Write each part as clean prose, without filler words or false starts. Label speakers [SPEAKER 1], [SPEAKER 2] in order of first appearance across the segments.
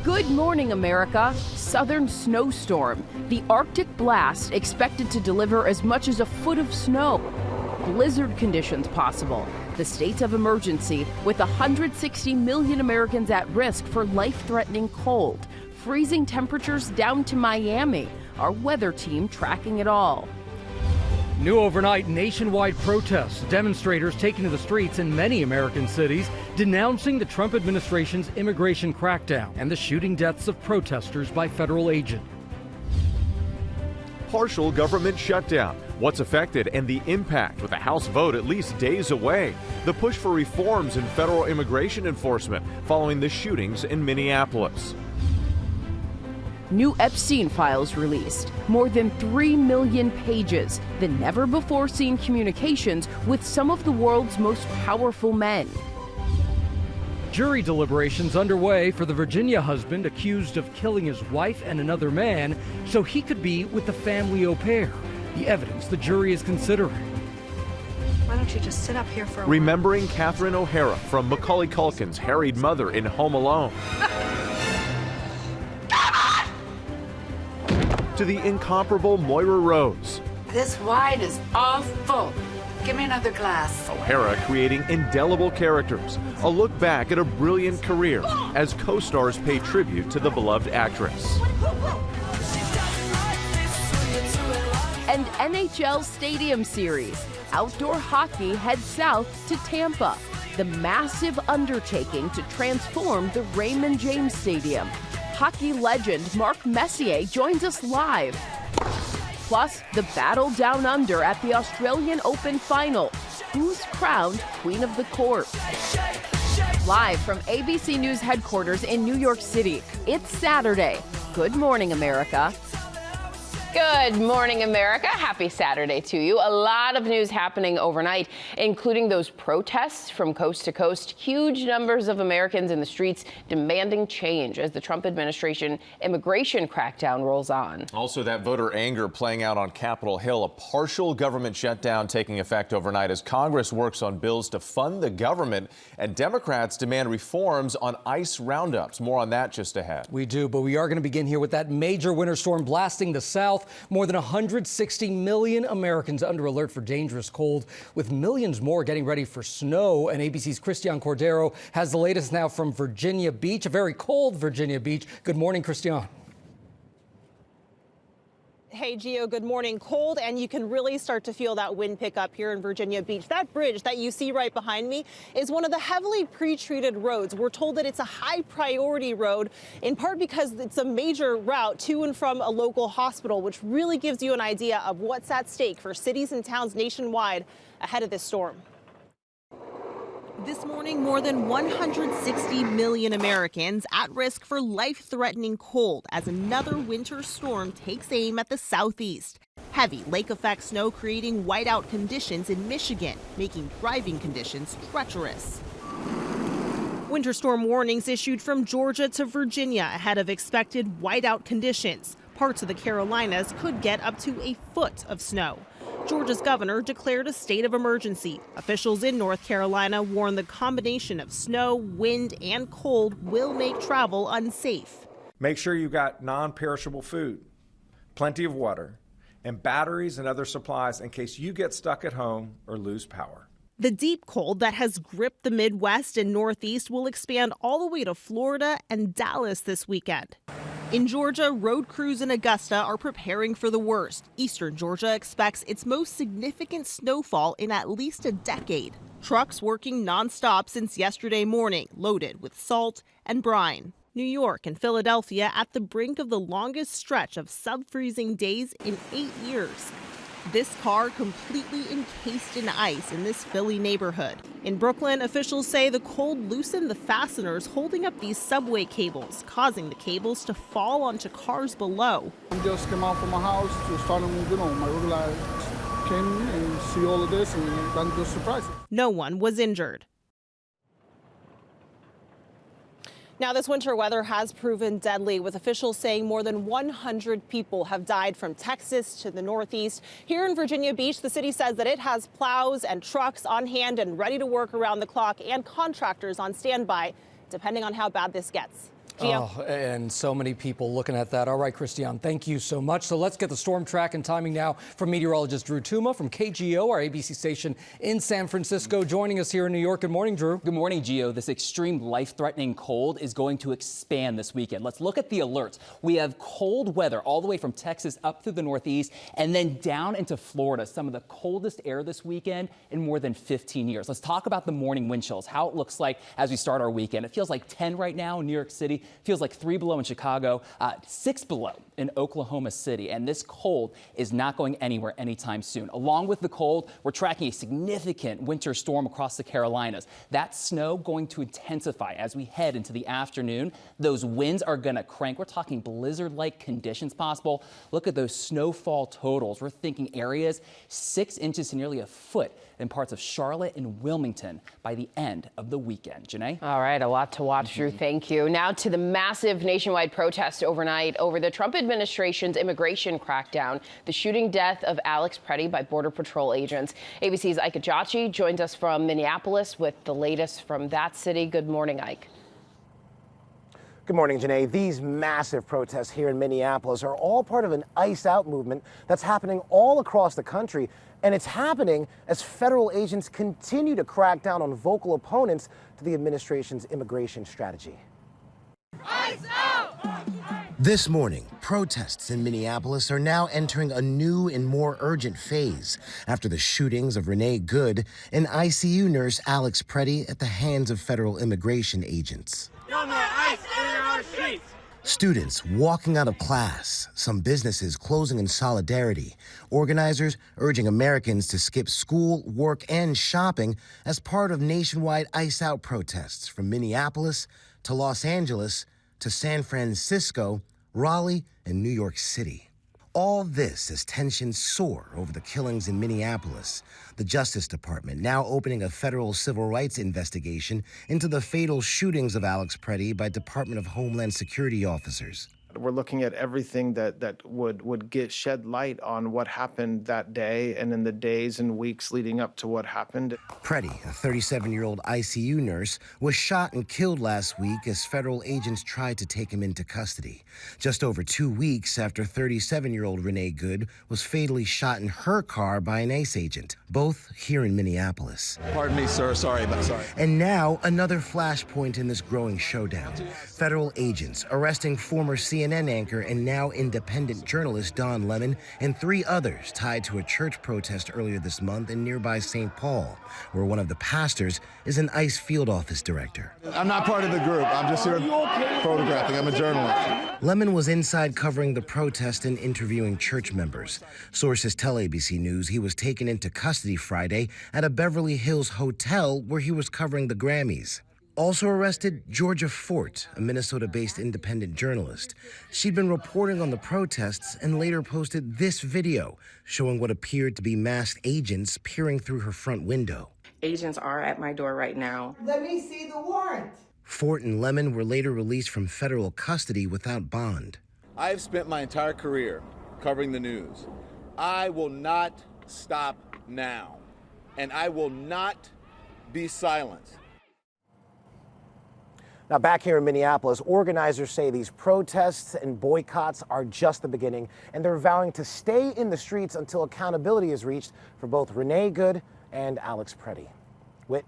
[SPEAKER 1] Good morning, America. Southern snowstorm. The Arctic blast expected to deliver as much as a foot of snow. Blizzard conditions possible. The state of emergency with 160 million Americans at risk for life-threatening cold. Freezing temperatures down to Miami. Our weather team tracking it all.
[SPEAKER 2] New overnight nationwide protests, demonstrators taking to the streets in many American cities, denouncing the Trump administration's immigration crackdown and the shooting deaths of protesters by federal agents.
[SPEAKER 3] Partial government shutdown. What's affected and the impact with a House vote at least days away. The push for reforms in federal immigration enforcement following the shootings in Minneapolis.
[SPEAKER 1] New Epstein files released. More than 3 million pages. The never-before-seen communications with some of the world's most powerful men.
[SPEAKER 2] Jury deliberations underway for the Virginia husband accused of killing his wife and another man so he could be with the family au pair. The evidence the jury is considering.
[SPEAKER 4] Why don't you just sit up here for a while?
[SPEAKER 3] Remembering Catherine O'Hara from Macaulay Culkin's harried mother in Home Alone. To the incomparable Moira Rose.
[SPEAKER 4] This wine is all full. Give me another glass.
[SPEAKER 3] O'Hara creating indelible characters. A look back at a brilliant career as co-stars pay tribute to the beloved actress.
[SPEAKER 1] And NHL Stadium Series. Outdoor hockey heads south to Tampa. The massive undertaking to transform the Raymond James Stadium. Hockey legend Mark Messier joins us live. Plus, the battle down under at the Australian Open final. Who's crowned Queen of the Court? Live from ABC News headquarters in New York City, it's Saturday. Good morning, America.
[SPEAKER 5] Good morning, America. Happy Saturday to you. A lot of news happening overnight, including those protests from coast to coast. Huge numbers of Americans in the streets demanding change as the Trump administration immigration crackdown rolls on.
[SPEAKER 6] Also, that voter anger playing out on Capitol Hill. A partial government shutdown taking effect overnight as Congress works on bills to fund the government, and Democrats demand reforms on ICE roundups. More on that just ahead.
[SPEAKER 2] We do, but we are going to begin here with that major winter storm blasting the South. More than 160 million Americans under alert for dangerous cold, with millions more getting ready for snow. And ABC's Christian Cordero has the latest now from Virginia Beach, a very cold Virginia Beach. Good morning, Christian.
[SPEAKER 7] Hey, Gio, good morning. Cold, and you can really start to feel that wind pick up here in Virginia Beach. That bridge that you see right behind me is one of the heavily pre-treated roads. We're told that it's a high priority road, in part because it's a major route to and from a local hospital, which really gives you an idea of what's at stake for cities and towns nationwide ahead of this storm. This morning, more than 160 million Americans at risk for life-threatening cold as another winter storm takes aim at the southeast. Heavy lake-effect snow creating whiteout conditions in Michigan, making driving conditions treacherous. Winter storm warnings issued from Georgia to Virginia ahead of expected whiteout conditions. Parts of the Carolinas could get up to a foot of snow. Georgia's governor declared a state of emergency. Officials in North Carolina warn the combination of snow, wind, and cold will make travel unsafe.
[SPEAKER 8] Make sure you've got non-perishable food, plenty of water, and batteries and other supplies in case you get stuck at home or lose power.
[SPEAKER 7] The deep cold that has gripped the Midwest and Northeast will expand all the way to Florida and Dallas this weekend. In Georgia, road crews in Augusta are preparing for the worst. Eastern Georgia expects its most significant snowfall in at least a decade. Trucks working nonstop since yesterday morning, loaded with salt and brine. New York and Philadelphia at the brink of the longest stretch of sub-freezing days in 8 years. This car completely encased in ice in this Philly neighborhood. In Brooklyn, officials say the cold loosened the fasteners holding up these subway cables, causing the cables to fall onto cars below.
[SPEAKER 9] I just came out from my house to start moving on. My regular came and see all of this, and I'm just surprised.
[SPEAKER 7] No one was injured. Now, this winter weather has proven deadly, with officials saying more than 100 people have died from Texas to the Northeast. Here in Virginia Beach, the city says that it has plows and trucks on hand and ready to work around the clock, and contractors on standby, depending on how bad this gets.
[SPEAKER 2] Oh, and so many people looking at that. All right, Christiane, thank you so much. So let's get the storm track and timing now from meteorologist Drew Tuma from KGO, our ABC station in San Francisco, joining us here in New York. Good morning, Drew.
[SPEAKER 10] Good morning, Gio. This extreme life-threatening cold is going to expand this weekend. Let's look at the alerts. We have cold weather all the way from Texas up through the Northeast and then down into Florida. Some of the coldest air this weekend in more than 15 years. Let's talk about the morning wind chills, how it looks like as we start our weekend. It feels like 10 right now in New York City. Feels like 3 below in Chicago, 6 below in Oklahoma City. And this cold is not going anywhere anytime soon. Along with the cold, we're tracking a significant winter storm across the Carolinas. That snow going to intensify as we head into the afternoon. Those winds are going to crank. We're talking blizzard-like conditions possible. Look at those snowfall totals. We're thinking areas 6 inches to nearly a foot in parts of Charlotte and Wilmington by the end of the weekend. Janae?
[SPEAKER 5] All right, a lot to watch, Drew. Thank you. Now to the massive nationwide protest overnight over the Trump administration's immigration crackdown, the shooting death of Alex Preddy by Border Patrol agents. ABC's Ike Ajachi joins us from Minneapolis with the latest from that city. Good morning, Ike.
[SPEAKER 11] Good morning, Janae. These massive protests here in Minneapolis are all part of an ICE out movement that's happening all across the country. And it's happening as federal agents continue to crack down on vocal opponents to the administration's immigration strategy. ICE out! This morning, protests in Minneapolis are now entering a new and more urgent phase after the shootings of Renee Good and ICU nurse Alex Preddy at the hands of federal immigration agents. No more ICE in our streets! Students walking out of class, some businesses closing in solidarity, organizers urging Americans to skip school, work, and shopping as part of nationwide ICE out protests from Minneapolis to Los Angeles to San Francisco, Raleigh, and New York City. All this as tensions soar over the killings in Minneapolis. The Justice Department now opening a federal civil rights investigation into the fatal shootings of Alex Preddy by Department of Homeland Security officers.
[SPEAKER 12] We're looking at everything that would shed light on what happened that day and in the days and weeks leading up to what happened.
[SPEAKER 11] Preddy, a 37-year-old ICU nurse, was shot and killed last week as federal agents tried to take him into custody. Just over 2 weeks after 37-year-old Renee Good was fatally shot in her car by an ICE agent, both here in Minneapolis.
[SPEAKER 13] Pardon me, sir. Sorry.
[SPEAKER 11] And now another flashpoint in this growing showdown. Federal agents arresting former CNN anchor and now independent journalist Don Lemon and 3 others tied to a church protest earlier this month in nearby St. Paul, where one of the pastors is an ICE field office director.
[SPEAKER 13] I'm not part of the group. I'm just here photographing. I'm a journalist.
[SPEAKER 11] Lemon was inside covering the protest and interviewing church members. Sources tell ABC News he was taken into custody Friday at a Beverly Hills hotel where he was covering the Grammys. Also arrested, Georgia Fort, a Minnesota-based independent journalist. She'd been reporting on the protests and later posted this video showing what appeared to be masked agents peering through her front window.
[SPEAKER 14] Agents are at my door right now.
[SPEAKER 15] Let me see the warrant.
[SPEAKER 11] Fort and Lemon were later released from federal custody without bond.
[SPEAKER 13] I've spent my entire career covering the news. I will not stop now, and I will not be silent.
[SPEAKER 11] Now, back here in Minneapolis, organizers say these protests and boycotts are just the beginning, and they're vowing to stay in the streets until accountability is reached for both Renee Good and Alex Preddy. Whit?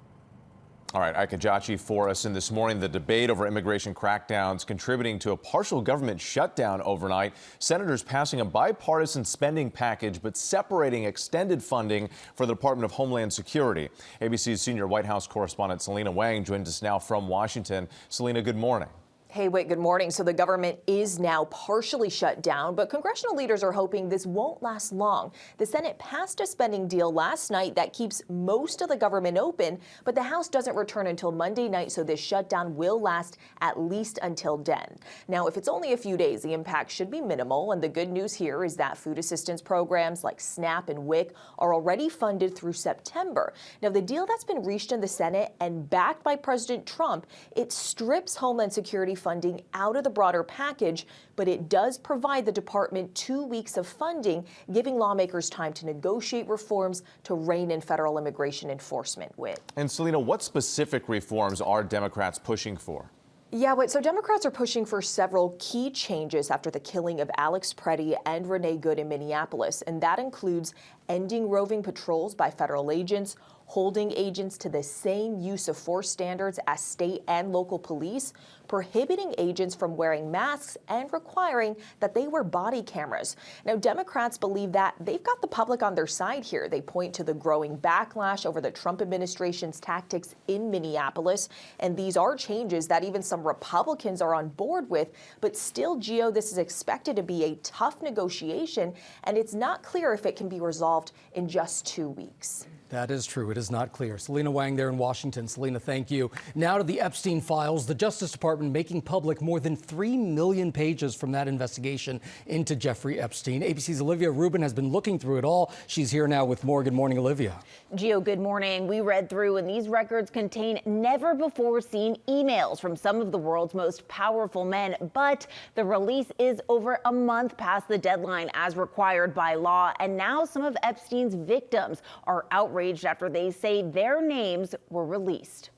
[SPEAKER 6] All right, Ike Ajachi for us. And this morning, the debate over immigration crackdowns contributing to a partial government shutdown overnight. Senators passing a bipartisan spending package, but separating extended funding for the Department of Homeland Security. ABC's senior White House correspondent Selena Wang joins us now from Washington. Selena, good morning.
[SPEAKER 16] Hey, Whit, good morning. So the government is now partially shut down, but congressional leaders are hoping this won't last long. The Senate passed a spending deal last night that keeps most of the government open, but the House doesn't return until Monday night, so this shutdown will last at least until then. Now, if it's only a few days, the impact should be minimal, and the good news here is that food assistance programs like SNAP and WIC are already funded through September. Now, the deal that's been reached in the Senate and backed by President Trump, it strips Homeland Security funding out of the broader package, but it does provide the department 2 weeks of funding, giving lawmakers time to negotiate reforms to rein in federal immigration enforcement. With
[SPEAKER 6] And Selena, what specific reforms are Democrats pushing for?
[SPEAKER 16] Yeah, so Democrats are pushing for several key changes after the killing of Alex Preddy and Renee Good in Minneapolis, and that includes ending roving patrols by federal agents, holding agents to the same use of force standards as state and local police, prohibiting agents from wearing masks, and requiring that they wear body cameras. Now, Democrats believe that they've got the public on their side here. They point to the growing backlash over the Trump administration's tactics in Minneapolis, and these are changes that even some Republicans are on board with, but still, Gio, this is expected to be a tough negotiation, and it's not clear if it can be resolved in just 2 weeks.
[SPEAKER 2] That is true. It is not clear. Selena Wang there in Washington. Selena, thank you. Now to the Epstein files. The Justice Department making public more than 3 million pages from that investigation into Jeffrey Epstein. ABC's Olivia Rubin has been looking through it all. She's here now with more. Good morning, Olivia.
[SPEAKER 15] Gio, good morning. We read through, and these records contain never-before-seen emails from some of the world's most powerful men. But the release is over a month past the deadline as required by law. And now some of Epstein's victims are outraged after they say their names were released.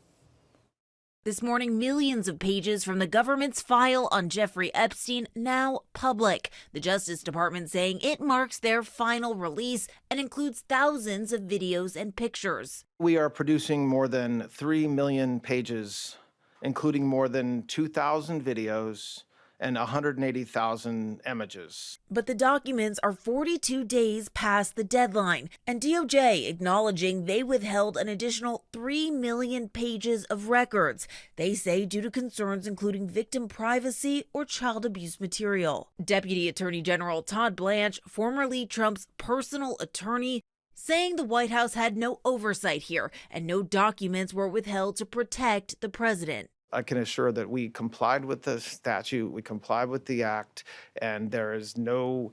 [SPEAKER 15] This morning, millions of pages from the government's file on Jeffrey Epstein now public. The Justice Department saying it marks their final release and includes thousands of videos and pictures.
[SPEAKER 12] We are producing more than 3 million pages, including more than 2,000 videos and 180,000 images.
[SPEAKER 15] But the documents are 42 days past the deadline, and DOJ acknowledging they withheld an additional 3 million pages of records. They say due to concerns including victim privacy or child abuse material. Deputy Attorney General Todd Blanche, formerly Trump's personal attorney, saying the White House had no oversight here and no documents were withheld to protect the president.
[SPEAKER 12] I can assure that we complied with the statute, we complied with the act, and there is no,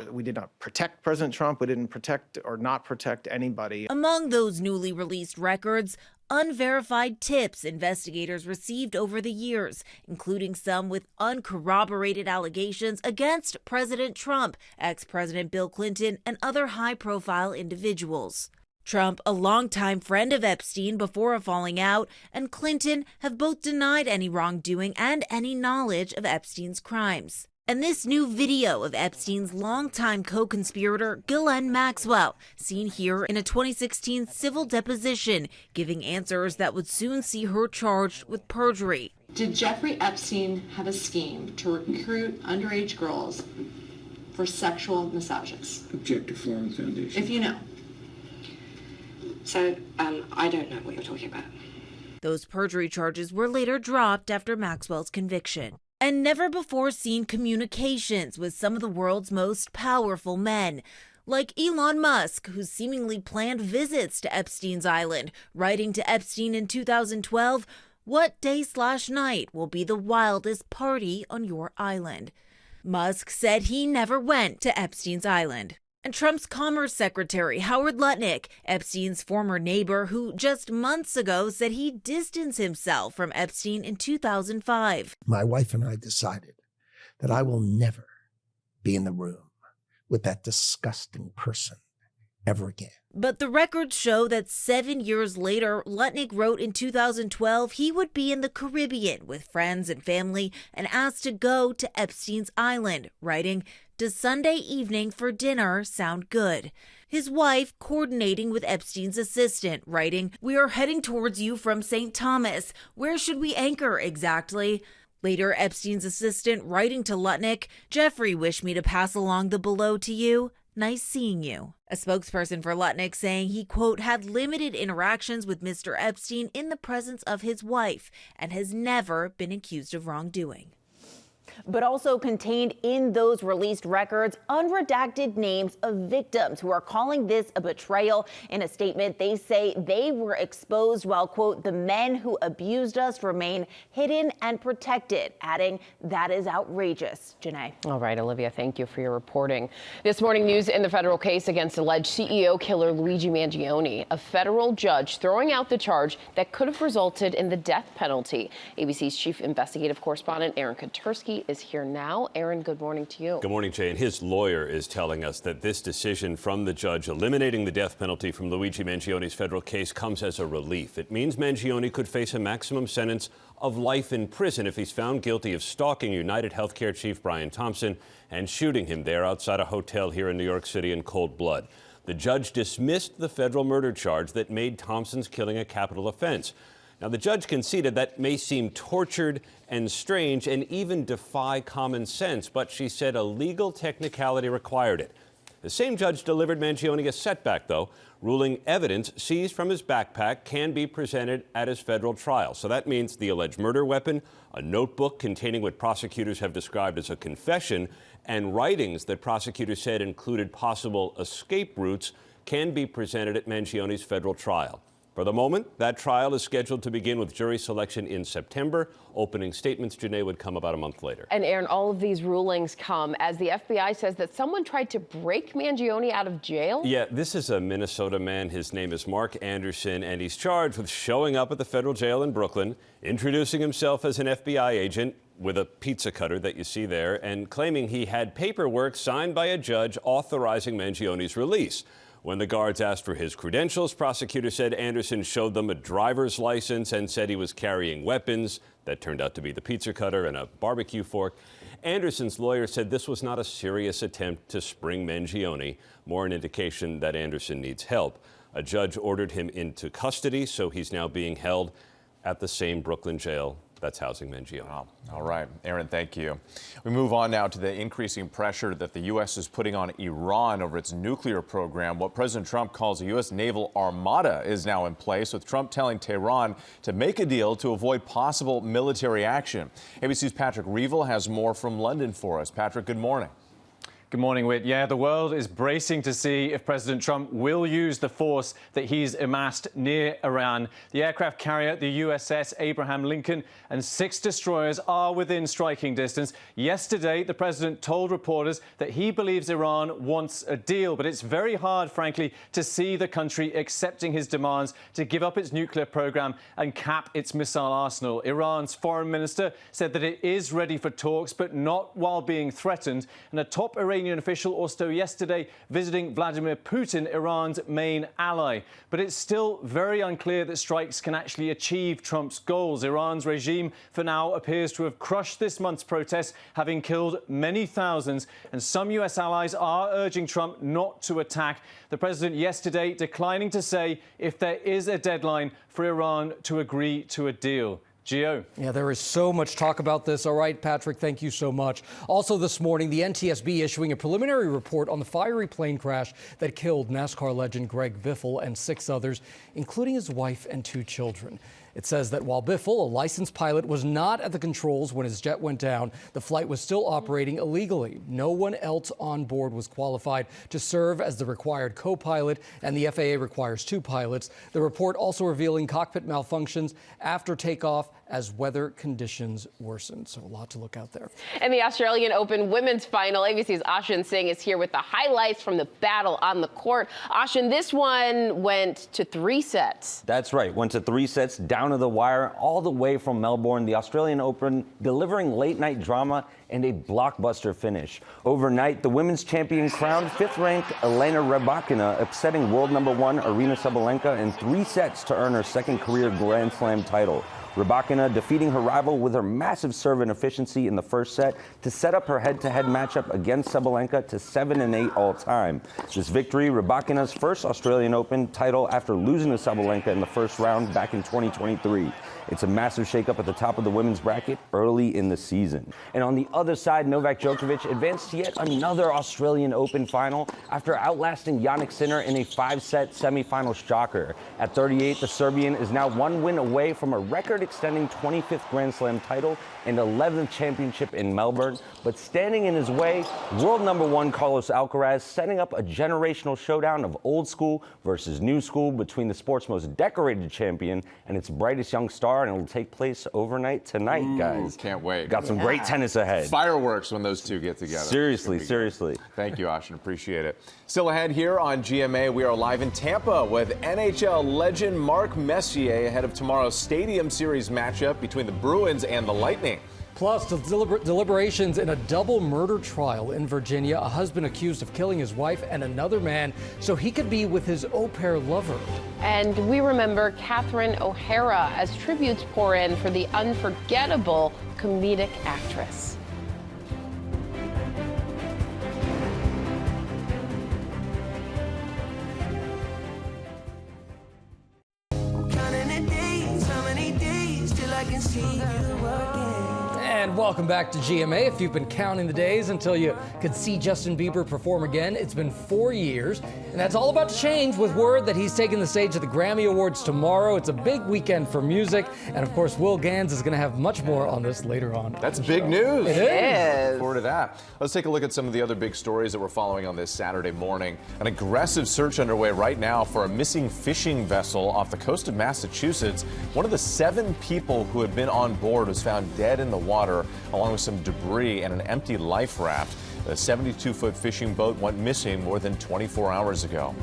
[SPEAKER 12] we did not protect President Trump, we didn't protect or not protect anybody.
[SPEAKER 15] Among those newly released records, unverified tips investigators received over the years, including some with uncorroborated allegations against President Trump, ex-President Bill Clinton, and other high-profile individuals. Trump, a longtime friend of Epstein before a falling out, and Clinton have both denied any wrongdoing and any knowledge of Epstein's crimes. And this new video of Epstein's longtime co-conspirator, Ghislaine Maxwell, seen here in a 2016 civil deposition, giving answers that would soon see her charged with perjury.
[SPEAKER 17] Did Jeffrey Epstein have a scheme to recruit underage girls for sexual massages?
[SPEAKER 18] Objective Forum Foundation.
[SPEAKER 17] If you know.
[SPEAKER 19] So, I don't know what you're talking about.
[SPEAKER 15] Those perjury charges were later dropped after Maxwell's conviction. And never-before-seen communications with some of the world's most powerful men, like Elon Musk, who seemingly planned visits to Epstein's island, writing to Epstein in 2012, "What day/night will be the wildest party on your island?" Musk said he never went to Epstein's island. And Trump's Commerce Secretary, Howard Lutnick, Epstein's former neighbor, who just months ago said he distanced himself from Epstein in 2005.
[SPEAKER 20] My wife and I decided that I will never be in the room with that disgusting person ever again.
[SPEAKER 15] But the records show that 7 years later, Lutnick wrote in 2012 he would be in the Caribbean with friends and family and asked to go to Epstein's island, writing, "Does Sunday evening for dinner sound good?" His wife coordinating with Epstein's assistant, writing, "We are heading towards you from St. Thomas. Where should we anchor exactly?" Later, Epstein's assistant writing to Lutnick, "Jeffrey wished me to pass along the below to you. Nice seeing you." A spokesperson for Lutnick saying he, quote, had limited interactions with Mr. Epstein in the presence of his wife and has never been accused of wrongdoing. But also contained in those released records, unredacted names of victims who are calling this a betrayal. In a statement, they say they were exposed while, quote, "the men who abused us remain hidden and protected," adding, "that is outrageous." Janae.
[SPEAKER 5] All right, Olivia, thank you for your reporting. This morning, news in the federal case against alleged CEO killer Luigi Mangione. A federal judge throwing out the charge that could have resulted in the death penalty. ABC's chief investigative correspondent Aaron Katersky Jeffrey is here now. Aaron, good morning to you.
[SPEAKER 18] Good morning, Jay. And his lawyer is telling us that this decision from the judge eliminating the death penalty from Luigi Mangione's federal case comes as a relief. It means Mangione could face a maximum sentence of life in prison if he's found guilty of stalking United Healthcare chief Brian Thompson and shooting him there outside a hotel here in New York City in cold blood. The judge dismissed the federal murder charge that made Thompson's killing a capital offense. Now, the judge conceded that may seem tortured and strange and even defy common sense, but she said a legal technicality required it. The same judge delivered Mangione a setback, though, ruling evidence seized from his backpack can be presented at his federal trial. So that means the alleged murder weapon, a notebook containing what prosecutors have described as a confession, and writings that prosecutors said included possible escape routes can be presented at Mangione's federal trial. For the moment, that trial is scheduled to begin with jury selection in September. Opening statements, Janae, would come about a month later.
[SPEAKER 5] And Aaron, all of these rulings come as the FBI says that someone tried to break Mangione out of jail?
[SPEAKER 18] Yeah, this is a Minnesota man. His name is Mark Anderson, and he's charged with showing up at the federal jail in Brooklyn, introducing himself as an FBI agent with a pizza cutter that you see there, and claiming he had paperwork signed by a judge authorizing Mangione's release. When the guards asked for his credentials, prosecutors said Anderson showed them a driver's license and said he was carrying weapons. That turned out to be the pizza cutter and a barbecue fork. Anderson's lawyer said this was not a serious attempt to spring Mangione, more an indication that Anderson needs help. A judge ordered him into custody, so he's now being held at the same Brooklyn jail that's housing Mangione.
[SPEAKER 6] Wow. All right, Aaron, thank you. We move on now to the increasing pressure that the U.S. is putting on Iran over its nuclear program. What President Trump calls a U.S. naval armada is now in place, with Trump telling Tehran to make a deal to avoid possible military action. ABC's Patrick Reevell has more from London for us. Patrick, good morning.
[SPEAKER 21] Good morning, Whit. Yeah, the world is bracing to see if President Trump will use the force that he's amassed near Iran. The aircraft carrier, the USS Abraham Lincoln, and 6 destroyers are within striking distance. Yesterday, the president told reporters that he believes Iran wants a deal, but it's very hard, frankly, to see the country accepting his demands to give up its nuclear program and cap its missile arsenal. Iran's foreign minister said that it is ready for talks, but not while being threatened. And a top Iranian official also yesterday visiting Vladimir Putin, Iran's main ally. But it's still very unclear that strikes can actually achieve Trump's goals. Iran's regime, for now, appears to have crushed this month's protests, having killed many thousands. And some U.S. allies are urging Trump not to attack. The president yesterday declining to say if there is a deadline for Iran to agree to a deal. Gio.
[SPEAKER 2] Yeah, there is so much talk about this. All right, Patrick, thank you so much. Also this morning, the NTSB issuing a preliminary report on the fiery plane crash that killed NASCAR legend Greg Biffle and 6 others, including his wife and 2 children. It says that while Biffle, a licensed pilot, was not at the controls when his jet went down, the flight was still operating illegally. No one else on board was qualified to serve as the required co-pilot, and the FAA requires 2 pilots. The report also revealing cockpit malfunctions after takeoff as weather conditions worsened. So a lot to look out there.
[SPEAKER 5] And the Australian Open women's final, ABC's Ashin Singh is here with the highlights from the battle on the court. Ashin, this one went to 3 sets.
[SPEAKER 22] That's right. Went to 3 sets, down to the wire, all the way from Melbourne. The Australian Open delivering late-night drama and a blockbuster finish. Overnight, the women's champion crowned 5th-ranked Elena Rybakina, upsetting world number 1 Aryna Sabalenka in 3 sets to earn her 2nd career Grand Slam title. Rybakina defeating her rival with her massive serve and efficiency in the first set to set up her head-to-head matchup against Sabalenka to 7-8 all-time. This victory, Rybakina's first Australian Open title after losing to Sabalenka in the first round back in 2023. It's a massive shakeup at the top of the women's bracket early in the season. And on the other side, Novak Djokovic advanced to yet another Australian Open final after outlasting Jannik Sinner in a 5-set semifinal shocker. At 38, the Serbian is now 1 win away from a record-extending 25th Grand Slam title and 11th championship in Melbourne. But standing in his way, world number 1 Carlos Alcaraz setting up a generational showdown of old school versus new school between the sport's most decorated champion and its brightest young star, and it'll take place overnight tonight, guys.
[SPEAKER 6] Can't wait.
[SPEAKER 22] Got some great tennis ahead.
[SPEAKER 6] Fireworks when those two get together.
[SPEAKER 22] Seriously, seriously.
[SPEAKER 6] Thank you, Ashin. Appreciate it. Still ahead here on GMA, we are live in Tampa with NHL legend Mark Messier ahead of tomorrow's Stadium Series matchup between the Bruins and the Lightning.
[SPEAKER 2] Plus, deliberations in a double murder trial in Virginia. A husband accused of killing his wife and another man so he could be with his au pair lover.
[SPEAKER 5] And we remember Catherine O'Hara as tributes pour in for the unforgettable comedic actress.
[SPEAKER 2] And welcome back to GMA. If you've been counting the days until you could see Justin Bieber perform again, it's been 4 years. And that's all about to change with word that he's taking the stage at the Grammy Awards tomorrow. It's a big weekend for music. And of course, Will Gans is going to have much more on this later on.
[SPEAKER 6] That's big news.
[SPEAKER 2] It is.
[SPEAKER 6] Look forward to that. Let's take a look at some of the other big stories that we're following on this Saturday morning. An aggressive search underway right now for a missing fishing vessel off the coast of Massachusetts. One of the 7 people who had been on board was found dead in the water, along with some debris and an empty life raft. The 72-foot fishing boat went missing more than 24 hours ago.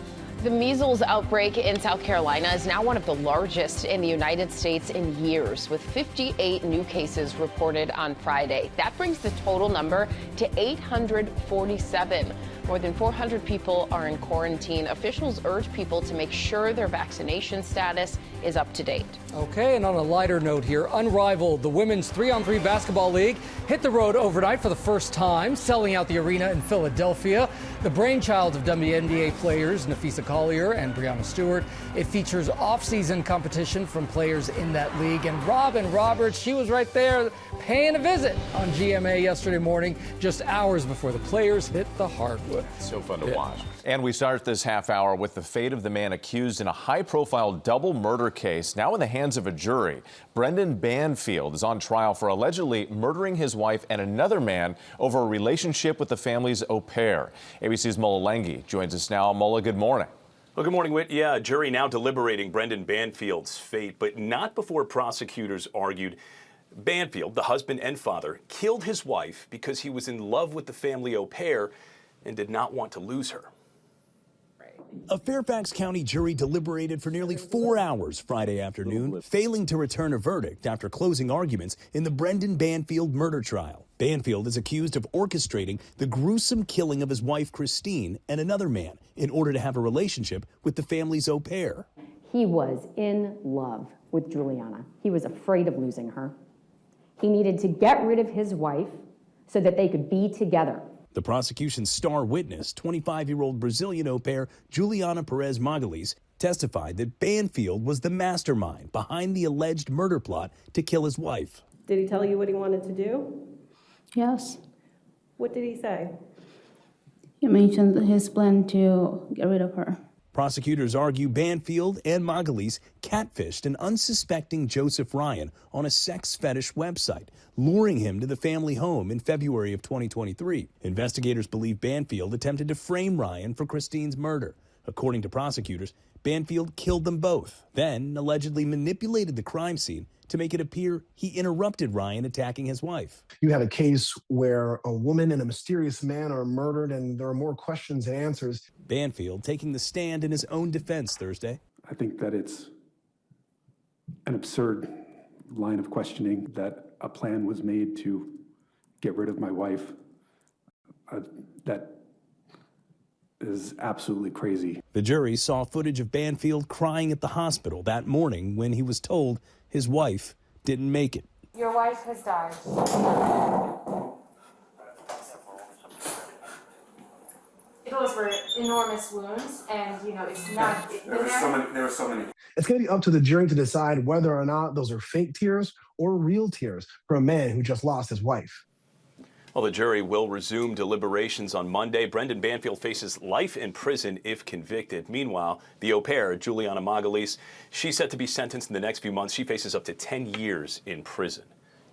[SPEAKER 5] The measles outbreak in South Carolina is now one of the largest in the United States in years, with 58 new cases reported on Friday. That brings the total number to 847. More than 400 people are in quarantine. Officials urge people to make sure their vaccination status is up to date.
[SPEAKER 2] Okay, and on a lighter note here, unrivaled, the Women's 3-on-3 Basketball League hit the road overnight for the first time, selling out the arena in Philadelphia. The brainchild of WNBA players Nafisa Collier and Breanna Stewart. It features off-season competition from players in that league. And Robin Roberts, she was right there paying a visit on GMA yesterday morning, just hours before the players hit the hardwood.
[SPEAKER 6] So fun to watch. And we start this half hour with the fate of the man accused in a high-profile double murder case, now in the hands of a jury. Brendan Banfield is on trial for allegedly murdering his wife and another man over a relationship with the family's au pair. ABC's Mola Lenghi joins us now. Mola, good morning.
[SPEAKER 3] Well, good morning, Whit. Yeah, a jury now deliberating Brendan Banfield's fate, but not before prosecutors argued Banfield, the husband and father, killed his wife because he was in love with the family au pair and did not want to lose her.
[SPEAKER 4] A Fairfax County jury deliberated for nearly 4 hours Friday afternoon, failing to return a verdict after closing arguments in the Brendan Banfield murder trial. Banfield is accused of orchestrating the gruesome killing of his wife, Christine, and another man in order to have a relationship with the family's au pair.
[SPEAKER 23] He was in love with Juliana. He was afraid of losing her. He needed to get rid of his wife so that they could be together.
[SPEAKER 4] The prosecution's star witness, 25-year-old Brazilian au pair Juliana Perez Magalhães, testified that Banfield was the mastermind behind the alleged murder plot to kill his wife.
[SPEAKER 24] Did he tell you what he wanted to do?
[SPEAKER 23] Yes.
[SPEAKER 24] What did he say?
[SPEAKER 23] He mentioned his plan to get rid of her.
[SPEAKER 4] Prosecutors argue Banfield and Magalhães catfished an unsuspecting Joseph Ryan on a sex fetish website, luring him to the family home in February of 2023. Investigators believe Banfield attempted to frame Ryan for Christine's murder. According to prosecutors, Banfield killed them both, then allegedly manipulated the crime scene to make it appear he interrupted Ryan attacking his wife.
[SPEAKER 11] You have a case where a woman and a mysterious man are murdered, and there are more questions than answers.
[SPEAKER 4] Banfield taking the stand in his own defense Thursday.
[SPEAKER 25] I think that it's an absurd line of questioning that a plan was made to get rid of my wife. That is absolutely crazy.
[SPEAKER 4] The jury saw footage of Banfield crying at the hospital that morning when he was told his wife didn't make it.
[SPEAKER 26] Your wife has died. Those were enormous wounds, and it's not.
[SPEAKER 25] There were so many.
[SPEAKER 11] It's going to be up to the jury to decide whether or not those are fake tears or real tears for a man who just lost his wife.
[SPEAKER 3] Well, the jury will resume deliberations on Monday. Brendan Banfield faces life in prison if convicted. Meanwhile, the au pair, Juliana Magalhães, she's set to be sentenced in the next few months. She faces up to 10 years in prison.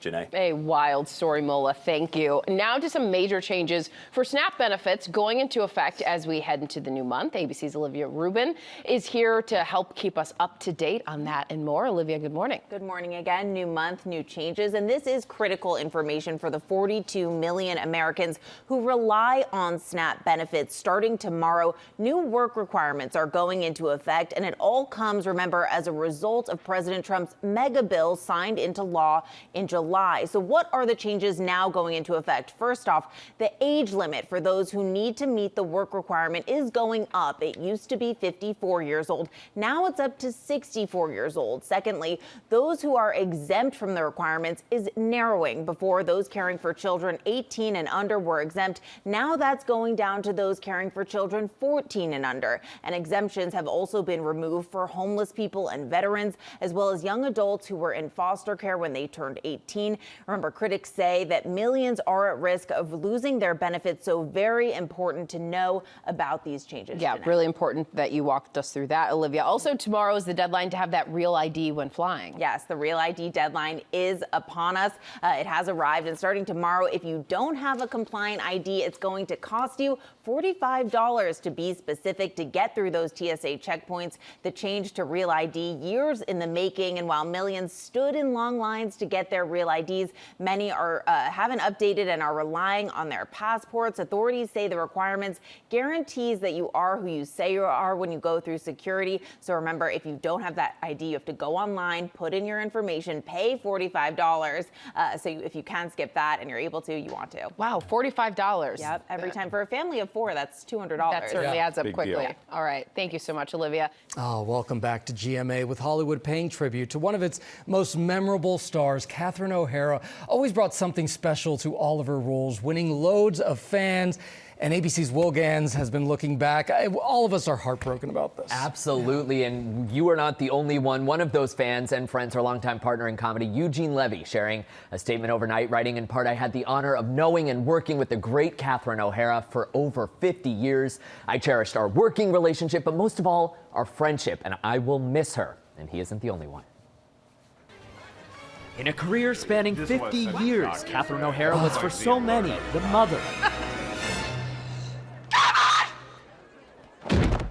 [SPEAKER 3] Janae?
[SPEAKER 5] A wild story, Mola. Thank you. Now to some major changes for SNAP benefits going into effect as we head into the new month. ABC's Olivia Rubin is here to help keep us up to date on that and more. Olivia, good morning.
[SPEAKER 27] Good morning again. New month, new changes. And this is critical information for the 42 million Americans who rely on SNAP benefits. Starting tomorrow, new work requirements are going into effect. And it all comes, remember, as a result of President Trump's mega bill signed into law in July July. So what are the changes now going into effect? First off, the age limit for those who need to meet the work requirement is going up. It used to be 54 years old. Now it's up to 64 years old. Secondly, those who are exempt from the requirements is narrowing. Before, those caring for children 18 and under were exempt. Now that's going down to those caring for children 14 and under. And exemptions have also been removed for homeless people and veterans, as well as young adults who were in foster care when they turned 18. Remember, critics say that millions are at risk of losing their benefits, so very important to know about these changes.
[SPEAKER 5] Yeah, really important that you walked us through that, Olivia. Also, tomorrow is the deadline to have that Real ID when flying.
[SPEAKER 27] Yes, the Real ID deadline is upon us. It has arrived, and starting tomorrow, if you don't have a compliant ID, it's going to cost you $45 to be specific to get through those TSA checkpoints. The change to Real ID, years in the making, and while millions stood in long lines to get their Real IDs, many are haven't updated and are relying on their passports. Authorities say the requirements guarantees that you are who you say you are when you go through security. So remember, if you don't have that ID, you have to go online, put in your information, pay $45. So if you can skip that and you're able to, you want to.
[SPEAKER 5] Wow, $45.
[SPEAKER 27] Yep, every time. For a family of 4, that's $200.
[SPEAKER 5] That certainly adds up
[SPEAKER 18] Big
[SPEAKER 5] quickly.
[SPEAKER 18] deal.
[SPEAKER 5] All right, thank you so much, Olivia.
[SPEAKER 2] Oh, welcome back to GMA, with Hollywood paying tribute to one of its most memorable stars. Catherine O'Hara always brought something special to all of her roles, winning loads of fans. And ABC's Will Gans has been looking back. All of us are heartbroken about this.
[SPEAKER 1] Absolutely, and you are not the only one. One of those fans and friends, her longtime partner in comedy, Eugene Levy, sharing a statement overnight, writing in part, "I had the honor of knowing and working with the great Catherine O'Hara for over 50 years. I cherished our working relationship, but most of all, our friendship, and I will miss her." And he isn't the only one. In a career spanning 50 years, Catherine O'Hara was for so many the mother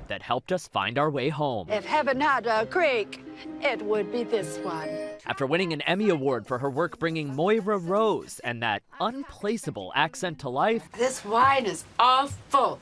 [SPEAKER 1] that helped us find our way home.
[SPEAKER 7] If heaven had a creek, it would be this one.
[SPEAKER 1] After winning an Emmy Award for her work bringing Moira Rose and that unplaceable accent to life,
[SPEAKER 7] This wine is all full.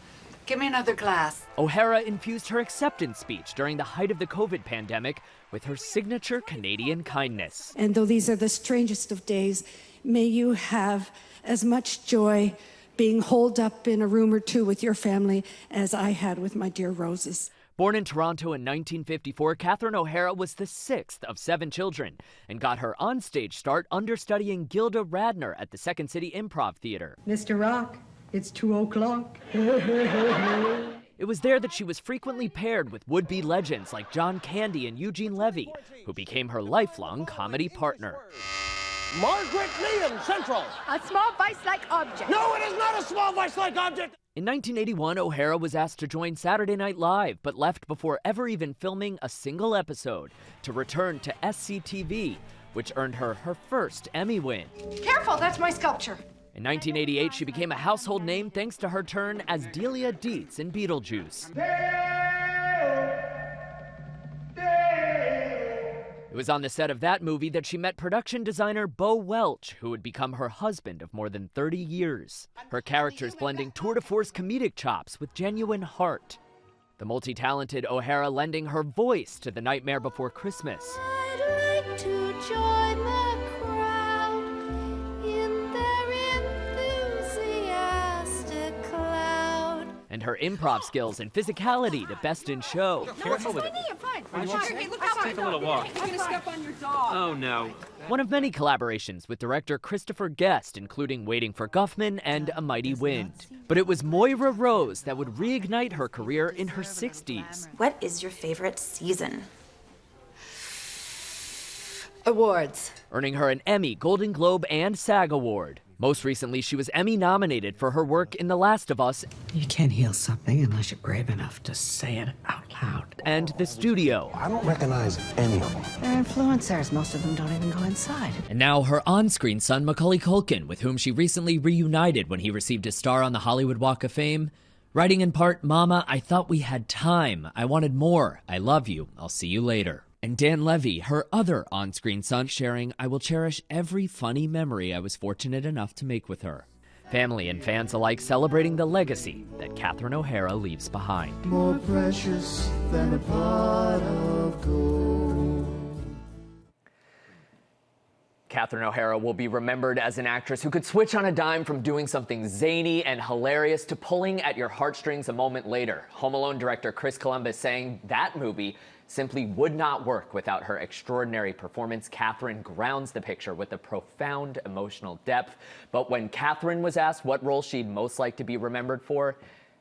[SPEAKER 7] Give me another glass.
[SPEAKER 1] O'Hara infused her acceptance speech during the height of the COVID pandemic with her signature Canadian kindness.
[SPEAKER 8] And though these are the strangest of days, may you have as much joy being holed up in a room or two with your family as I had with my dear Roses.
[SPEAKER 1] Born in Toronto in 1954, Catherine O'Hara was the 6th of 7 children and got her onstage start understudying Gilda Radner at the Second City Improv Theater.
[SPEAKER 8] Mr. Rock, it's 2:00.
[SPEAKER 1] It was there that she was frequently paired with would-be legends like John Candy and Eugene Levy, who became her lifelong comedy partner.
[SPEAKER 9] Margaret Liam, Central.
[SPEAKER 7] A small vice-like object.
[SPEAKER 9] No, it is not a small vice-like object.
[SPEAKER 1] In 1981, O'Hara was asked to join Saturday Night Live, but left before ever even filming a single episode to return to SCTV, which earned her her first Emmy win.
[SPEAKER 7] Careful, that's my sculpture.
[SPEAKER 1] In 1988, she became a household name thanks to her turn as Delia Dietz in Beetlejuice. It was on the set of that movie that she met production designer Bo Welch, who would become her husband of more than 30 years. Her characters blending tour de force comedic chops with genuine heart. The multi-talented O'Hara lending her voice to The Nightmare Before Christmas.
[SPEAKER 7] I'd like to join the crowd in their enthusiastic cloud.
[SPEAKER 1] And her improv skills and physicality to Best in Show.
[SPEAKER 7] Careful with it. Fine. Hey, look out.
[SPEAKER 1] take a little walk.
[SPEAKER 7] I'm going to step on your dog.
[SPEAKER 1] Oh no. One of many collaborations with director Christopher Guest, including Waiting for Guffman and A Mighty Wind. But it was Moira Rose that would reignite her career in her 60s.
[SPEAKER 10] What is your favorite season?
[SPEAKER 7] Awards.
[SPEAKER 1] Earning her an Emmy, Golden Globe, and SAG Award. Most recently, she was Emmy nominated for her work in The Last of Us.
[SPEAKER 13] You can't heal something unless you're brave enough to say it out loud.
[SPEAKER 1] And The Studio.
[SPEAKER 13] I don't recognize any of them. They're influencers. Most of them don't even go inside.
[SPEAKER 1] And now her on-screen son, Macaulay Culkin, with whom she recently reunited when he received a star on the Hollywood Walk of Fame. Writing in part, "Mama, I thought we had time. I wanted more. I love you. I'll see you later." And Dan Levy, her other on-screen son, sharing, "I will cherish every funny memory I was fortunate enough to make with her." Family and fans alike celebrating the legacy that Catherine O'Hara leaves behind.
[SPEAKER 9] More precious than a pot of gold.
[SPEAKER 1] Catherine O'Hara will be remembered as an actress who could switch on a dime from doing something zany and hilarious to pulling at your heartstrings a moment later. Home Alone director Chris Columbus saying that movie simply would not work without her extraordinary performance. Catherine grounds the picture with a profound emotional depth. But when Catherine was asked what role she'd most like to be remembered for,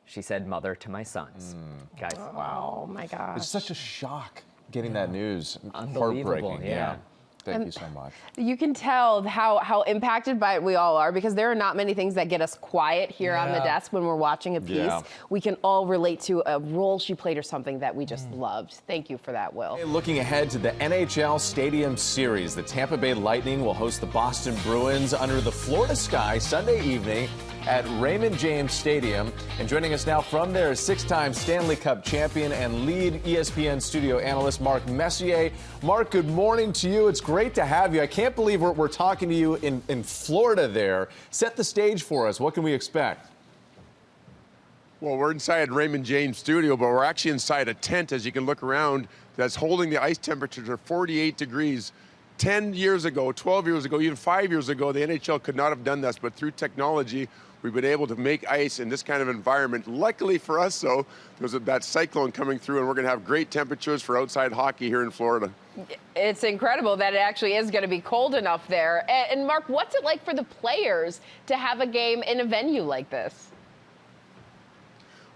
[SPEAKER 1] she said, "Mother to my sons." Guys.
[SPEAKER 5] Oh my gosh.
[SPEAKER 6] It's such a shock getting that news.
[SPEAKER 1] Unbelievable,
[SPEAKER 6] Heartbreaking.
[SPEAKER 1] yeah.
[SPEAKER 6] Thank you so much.
[SPEAKER 5] You can tell how impacted by it we all are, because there are not many things that get us quiet here on the desk when we're watching a piece.
[SPEAKER 6] Yeah.
[SPEAKER 5] We can all relate to a role she played or something that we just loved. Thank you for that, Will.
[SPEAKER 6] Hey, looking ahead to the NHL Stadium Series, the Tampa Bay Lightning will host the Boston Bruins under the Florida sky Sunday evening at Raymond James Stadium. And joining us now from there is six-time Stanley Cup champion and lead ESPN studio analyst Mark Messier. Mark, good morning to you. It's great to have you. I can't believe we're talking to you in Florida there. Set the stage for us. What can we expect?
[SPEAKER 12] Well, we're inside Raymond James Studio, but we're actually inside a tent, as you can look around, that's holding the ice temperatures at 48 degrees. 10 years ago, 12 years ago, even 5 years ago, the NHL could not have done this, but through technology, we've been able to make ice in this kind of environment. Luckily for us, though, there's that cyclone coming through, and we're going to have great temperatures for outside hockey here in Florida.
[SPEAKER 5] It's incredible that it actually is going to be cold enough there. And Mark, what's it like for the players to have a game in a venue like this?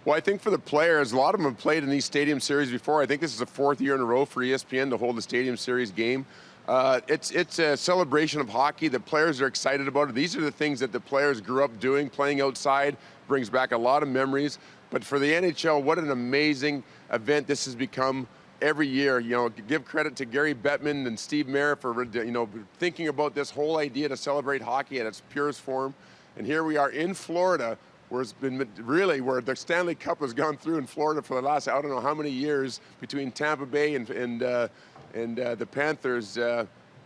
[SPEAKER 12] Well, I think for the players, a lot of them have played in these Stadium Series before. I think this is the 4th year in a row for ESPN to hold the Stadium Series game. It's a celebration of hockey. The players are excited about it. These are the things that the players grew up doing. Playing outside brings back a lot of memories. But for the NHL, what an amazing event this has become every year. You know, give credit to Gary Bettman and Steve Mayer for, thinking about this whole idea to celebrate hockey at its purest form. And here we are in Florida, where it's been really where the Stanley Cup has gone through in Florida for the last, I don't know how many years, between Tampa Bay and the Panthers.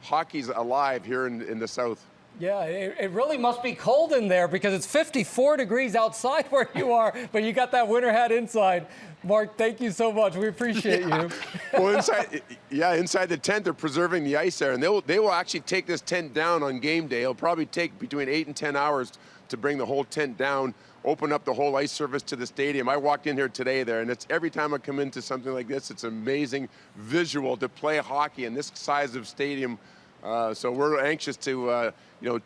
[SPEAKER 12] Hockey's alive here in the South.
[SPEAKER 2] Yeah, it really must be cold in there because it's 54 degrees outside where you are, but you got that winter hat inside. Mark, thank you so much. We appreciate you.
[SPEAKER 12] Well, inside the tent, they're preserving the ice there, and they will actually take this tent down on game day. It'll probably take between 8 and 10 hours to bring the whole tent down, open up the whole ice surface to the stadium. I walked in here today there, and it's every time I come into something like this, it's amazing visual to play hockey in this size of stadium. So we're anxious to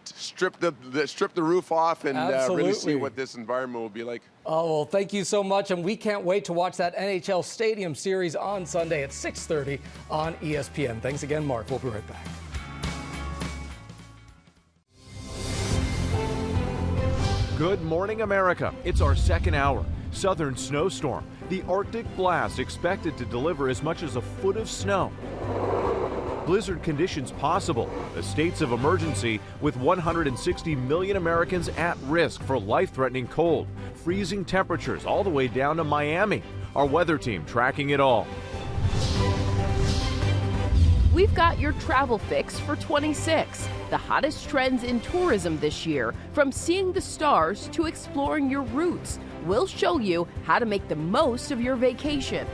[SPEAKER 12] strip the roof off and really see what this environment will be like.
[SPEAKER 2] Oh, well, thank you so much, and we can't wait to watch that NHL Stadium Series on Sunday at 6:30 on ESPN. Thanks again, Mark. We'll be right back.
[SPEAKER 14] Good morning, America. It's our second hour. Southern snowstorm. The Arctic blast expected to deliver as much as a foot of snow. Blizzard conditions possible. The states of emergency with 160 million Americans at risk for life-threatening cold. Freezing temperatures all the way down to Miami. Our weather team tracking it all.
[SPEAKER 15] We've got your travel fix for 26. The hottest trends in tourism this year, from seeing the stars to exploring your roots. We'll show you how to make the most of your vacation.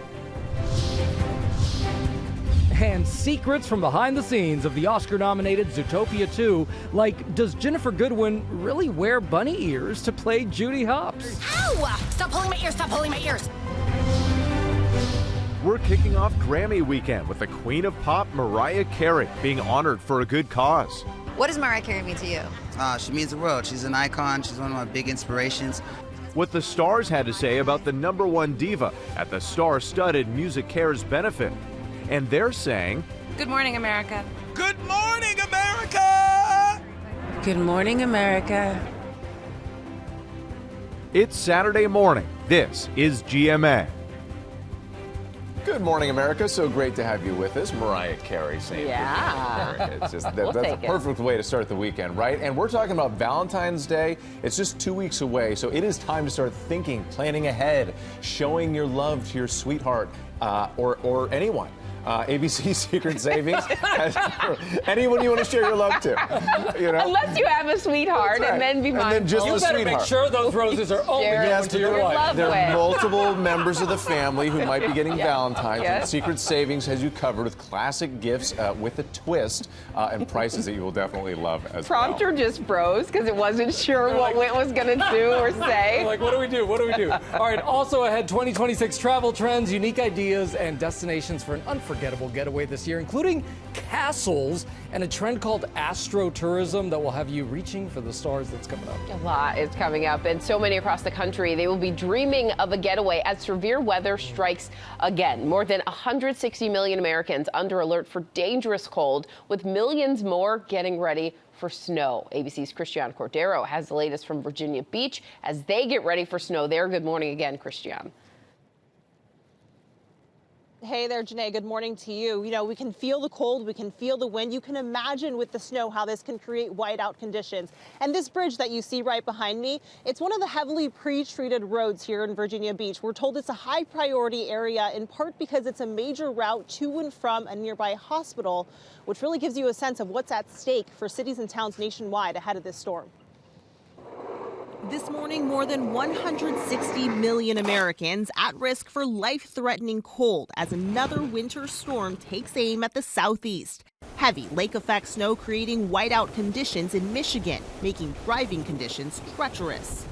[SPEAKER 2] And secrets from behind the scenes of the Oscar-nominated Zootopia 2, like, does Ginnifer Goodwin really wear bunny ears to play Judy Hopps?
[SPEAKER 16] Ow! Stop pulling my ears! Stop pulling my ears!
[SPEAKER 14] We're kicking off Grammy weekend with the Queen of Pop, Mariah Carey, being honored for a good cause.
[SPEAKER 17] What does Mariah Carey mean to you?
[SPEAKER 19] She means the world. She's an icon. She's one of my big inspirations.
[SPEAKER 14] What the stars had to say about the #1 diva at the star-studded Music Cares benefit. And they're saying,
[SPEAKER 16] Good morning, America.
[SPEAKER 14] Good morning, America!
[SPEAKER 16] Good morning, America.
[SPEAKER 14] It's Saturday morning. This is GMA.
[SPEAKER 6] Good morning, America. So great to have you with us. Mariah Carey saying
[SPEAKER 5] Yeah.
[SPEAKER 6] It's just, that's a perfect way to start the weekend, right? And we're talking about Valentine's Day. It's just 2 weeks away, so it is time to start thinking, planning ahead, showing your love to your sweetheart or anyone. ABC Secret Savings. Anyone you want to share your love to. You know?
[SPEAKER 5] Unless you have a sweetheart,
[SPEAKER 6] Right.
[SPEAKER 5] and then be mindful.
[SPEAKER 6] And then just
[SPEAKER 2] You
[SPEAKER 6] a
[SPEAKER 2] better
[SPEAKER 6] sweetheart.
[SPEAKER 2] make sure those roses are only going to your wife.
[SPEAKER 6] There are multiple members of the family who might be getting Valentine's.
[SPEAKER 5] Yeah.
[SPEAKER 6] And Secret Savings has you covered with classic gifts with a twist and prices that you will definitely love as
[SPEAKER 5] Prompter just froze because it wasn't sure what Whit was going to do or say.
[SPEAKER 2] Like, what do we do? What do we do? All right, also ahead, 2026 travel trends, unique ideas, and destinations for an unforgettable getaway this year, including castles and a trend called astrotourism that will have you reaching for the stars that's coming up.
[SPEAKER 5] A lot is coming up, and so many across the country. They will be dreaming of a getaway as severe weather strikes again. More than 160 million Americans under alert for dangerous cold, with millions more getting ready for snow. ABC's Christian Cordero has the latest from Virginia Beach as they get ready for snow there. Good morning again, Christian.
[SPEAKER 4] Hey there, Janae. Good morning to you. You know, we can feel the cold, we can feel the wind. You can imagine with the snow how this can create whiteout conditions. And this bridge that you see right behind me, it's one of the heavily pre-treated roads here in Virginia Beach. We're told it's a high priority area in part because it's a major route to and from a nearby hospital, which really gives you a sense of what's at stake for cities and towns nationwide ahead of this storm. This morning, more than 160 million Americans at risk for life-threatening cold as another winter storm takes aim at the southeast. Heavy lake-effect snow creating whiteout conditions in Michigan, making driving conditions treacherous.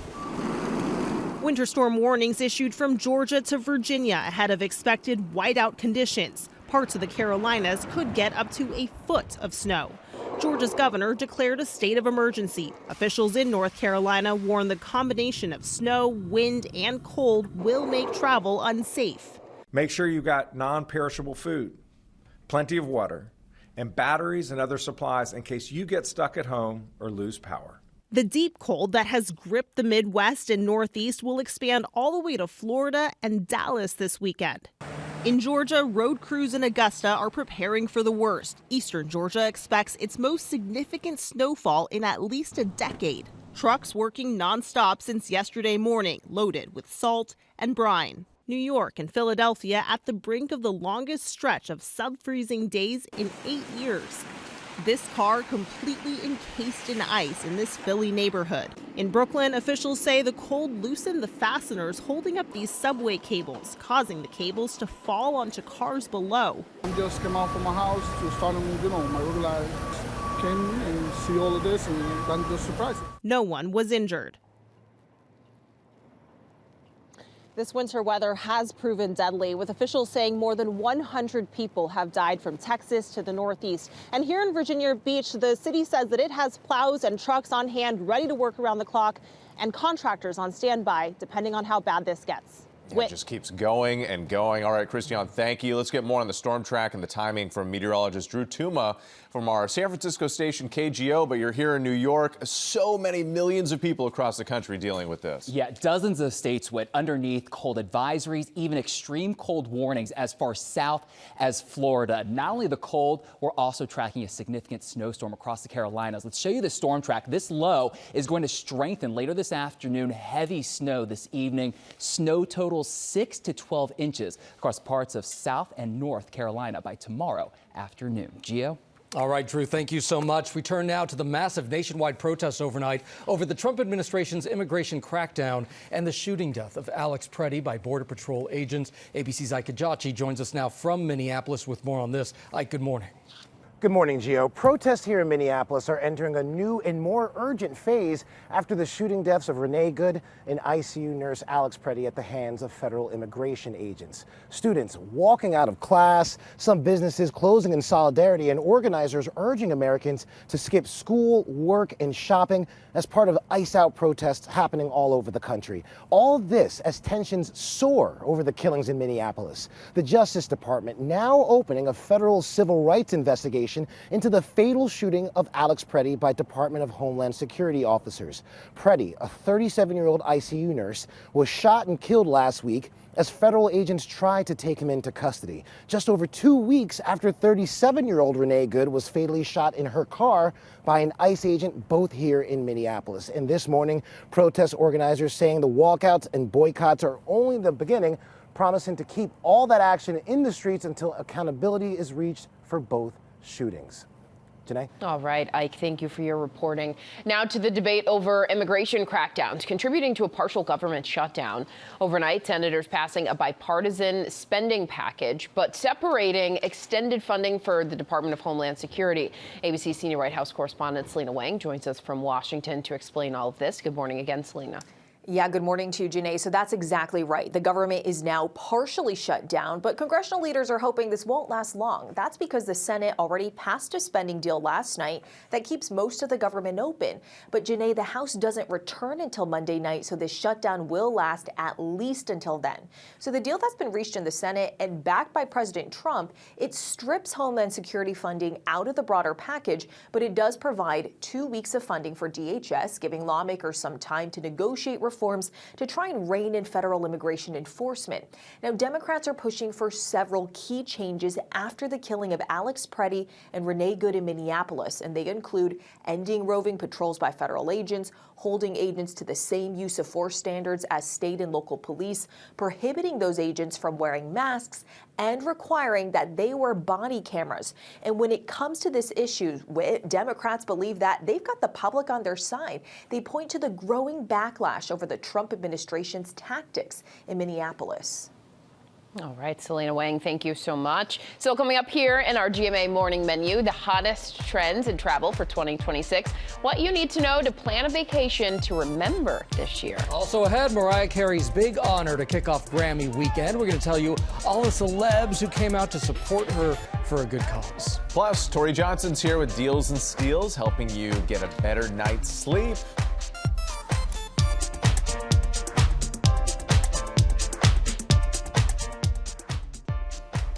[SPEAKER 4] Winter storm warnings issued from Georgia to Virginia ahead of expected whiteout conditions. Parts of the Carolinas could get up to a foot of snow. Georgia's governor declared a state of emergency. Officials in North Carolina warn the combination of snow, wind, and cold will make travel unsafe.
[SPEAKER 20] Make sure you've got non-perishable food, plenty of water, and batteries and other supplies in case you get stuck at home or lose power.
[SPEAKER 4] The deep cold that has gripped the Midwest and Northeast will expand all the way to Florida and Dallas this weekend. In Georgia, road crews in Augusta are preparing for the worst. Eastern Georgia expects its most significant snowfall in at least a decade. Trucks working nonstop since yesterday morning, loaded with salt and brine. New York and Philadelphia at the brink of the longest stretch of sub-freezing days in 8 years. This car completely encased in ice in this Philly neighborhood. In Brooklyn, officials say the cold loosened the fasteners holding up these subway cables, causing the cables to fall onto cars below.
[SPEAKER 21] I just came out from my house to start, my regular came and see all of this, and I'm just surprised.
[SPEAKER 4] No one was injured. This winter weather has proven deadly, with officials saying more than 100 people have died from Texas to the Northeast. And here in Virginia Beach, the city says that it has plows and trucks on hand ready to work around the clock and contractors on standby, depending on how bad this gets.
[SPEAKER 6] It just keeps going and going. All right, Christian, thank you. Let's get more on the storm track and the timing from meteorologist Drew Tuma from our San Francisco station KGO, but you're here in New York. So many millions of people across the country dealing with this.
[SPEAKER 22] Yeah, dozens of states with underneath cold advisories, even extreme cold warnings as far south as Florida. Not only the cold, we're also tracking a significant snowstorm across the Carolinas. Let's show you the storm track. This low is going to strengthen later this afternoon. Heavy snow this evening. Snow total 6 to 12 inches across parts of South and North Carolina by tomorrow afternoon. Gio?
[SPEAKER 2] All right, Drew, thank you so much. We turn now to the massive nationwide protests overnight over the Trump administration's immigration crackdown and the shooting death of Alex Preddy by Border Patrol agents. ABC's Ike Kajachi joins us now from Minneapolis with more on this. Ike, good morning.
[SPEAKER 11] Good morning, Gio. Protests here in Minneapolis are entering a new and more urgent phase after the shooting deaths of Renee Good and ICU nurse Alex Preddy at the hands of federal immigration agents. Students walking out of class, some businesses closing in solidarity, and organizers urging Americans to skip school, work, and shopping as part of ice-out protests happening all over the country. All this as tensions soar over the killings in Minneapolis. The Justice Department now opening a federal civil rights investigation into the fatal shooting of Alex Preddy by Department of Homeland Security officers. Preddy, a 37-year-old ICU nurse, was shot and killed last week as federal agents tried to take him into custody. Just over 2 weeks after 37-year-old Renee Good was fatally shot in her car by an ICE agent, both here in Minneapolis. And this morning, protest organizers saying the walkouts and boycotts are only the beginning. promising to keep all that action in the streets until accountability is reached for both shootings. Janae?
[SPEAKER 5] All right, Ike, thank you for your reporting. Now to the debate over immigration crackdowns, contributing to a partial government shutdown. Overnight, senators passing a bipartisan spending package, but separating extended funding for the Department of Homeland Security. ABC senior White House correspondent Selena Wang joins us from Washington to explain all of this. Good morning again, Selena.
[SPEAKER 3] Yeah, good morning to you, Janae. So that's exactly right. The government is now partially shut down, but congressional leaders are hoping this won't last long. That's because the Senate already passed a spending deal last night that keeps most of the government open. But Janae, the House doesn't return until Monday night, so this shutdown will last at least until then. So the deal that's been reached in the Senate and backed by President Trump, it strips Homeland Security funding out of the broader package, but it does provide 2 weeks of funding for DHS, giving lawmakers some time to negotiate reforms to try and rein in federal immigration enforcement. Now, Democrats are pushing for several key changes after the killing of Alex Preddy and Renee Good in Minneapolis, and they include ending roving patrols by federal agents, holding agents to the same use of force standards as state and local police, prohibiting those agents from wearing masks, and requiring that they wear body cameras. And when it comes to this issue, Democrats believe that they've got the public on their side. They point to the growing backlash over the Trump administration's tactics in Minneapolis.
[SPEAKER 5] All right, Selena Wang, thank you so much. So coming up here in our GMA morning menu, the hottest trends in travel for 2026, what you need to know to plan a vacation to remember this year.
[SPEAKER 2] Also ahead, Mariah Carey's big honor to kick off Grammy weekend. We're going to tell you all the celebs who came out to support her for a good cause.
[SPEAKER 6] Plus, Tori Johnson's here with Deals and Steals, helping you get a better night's sleep.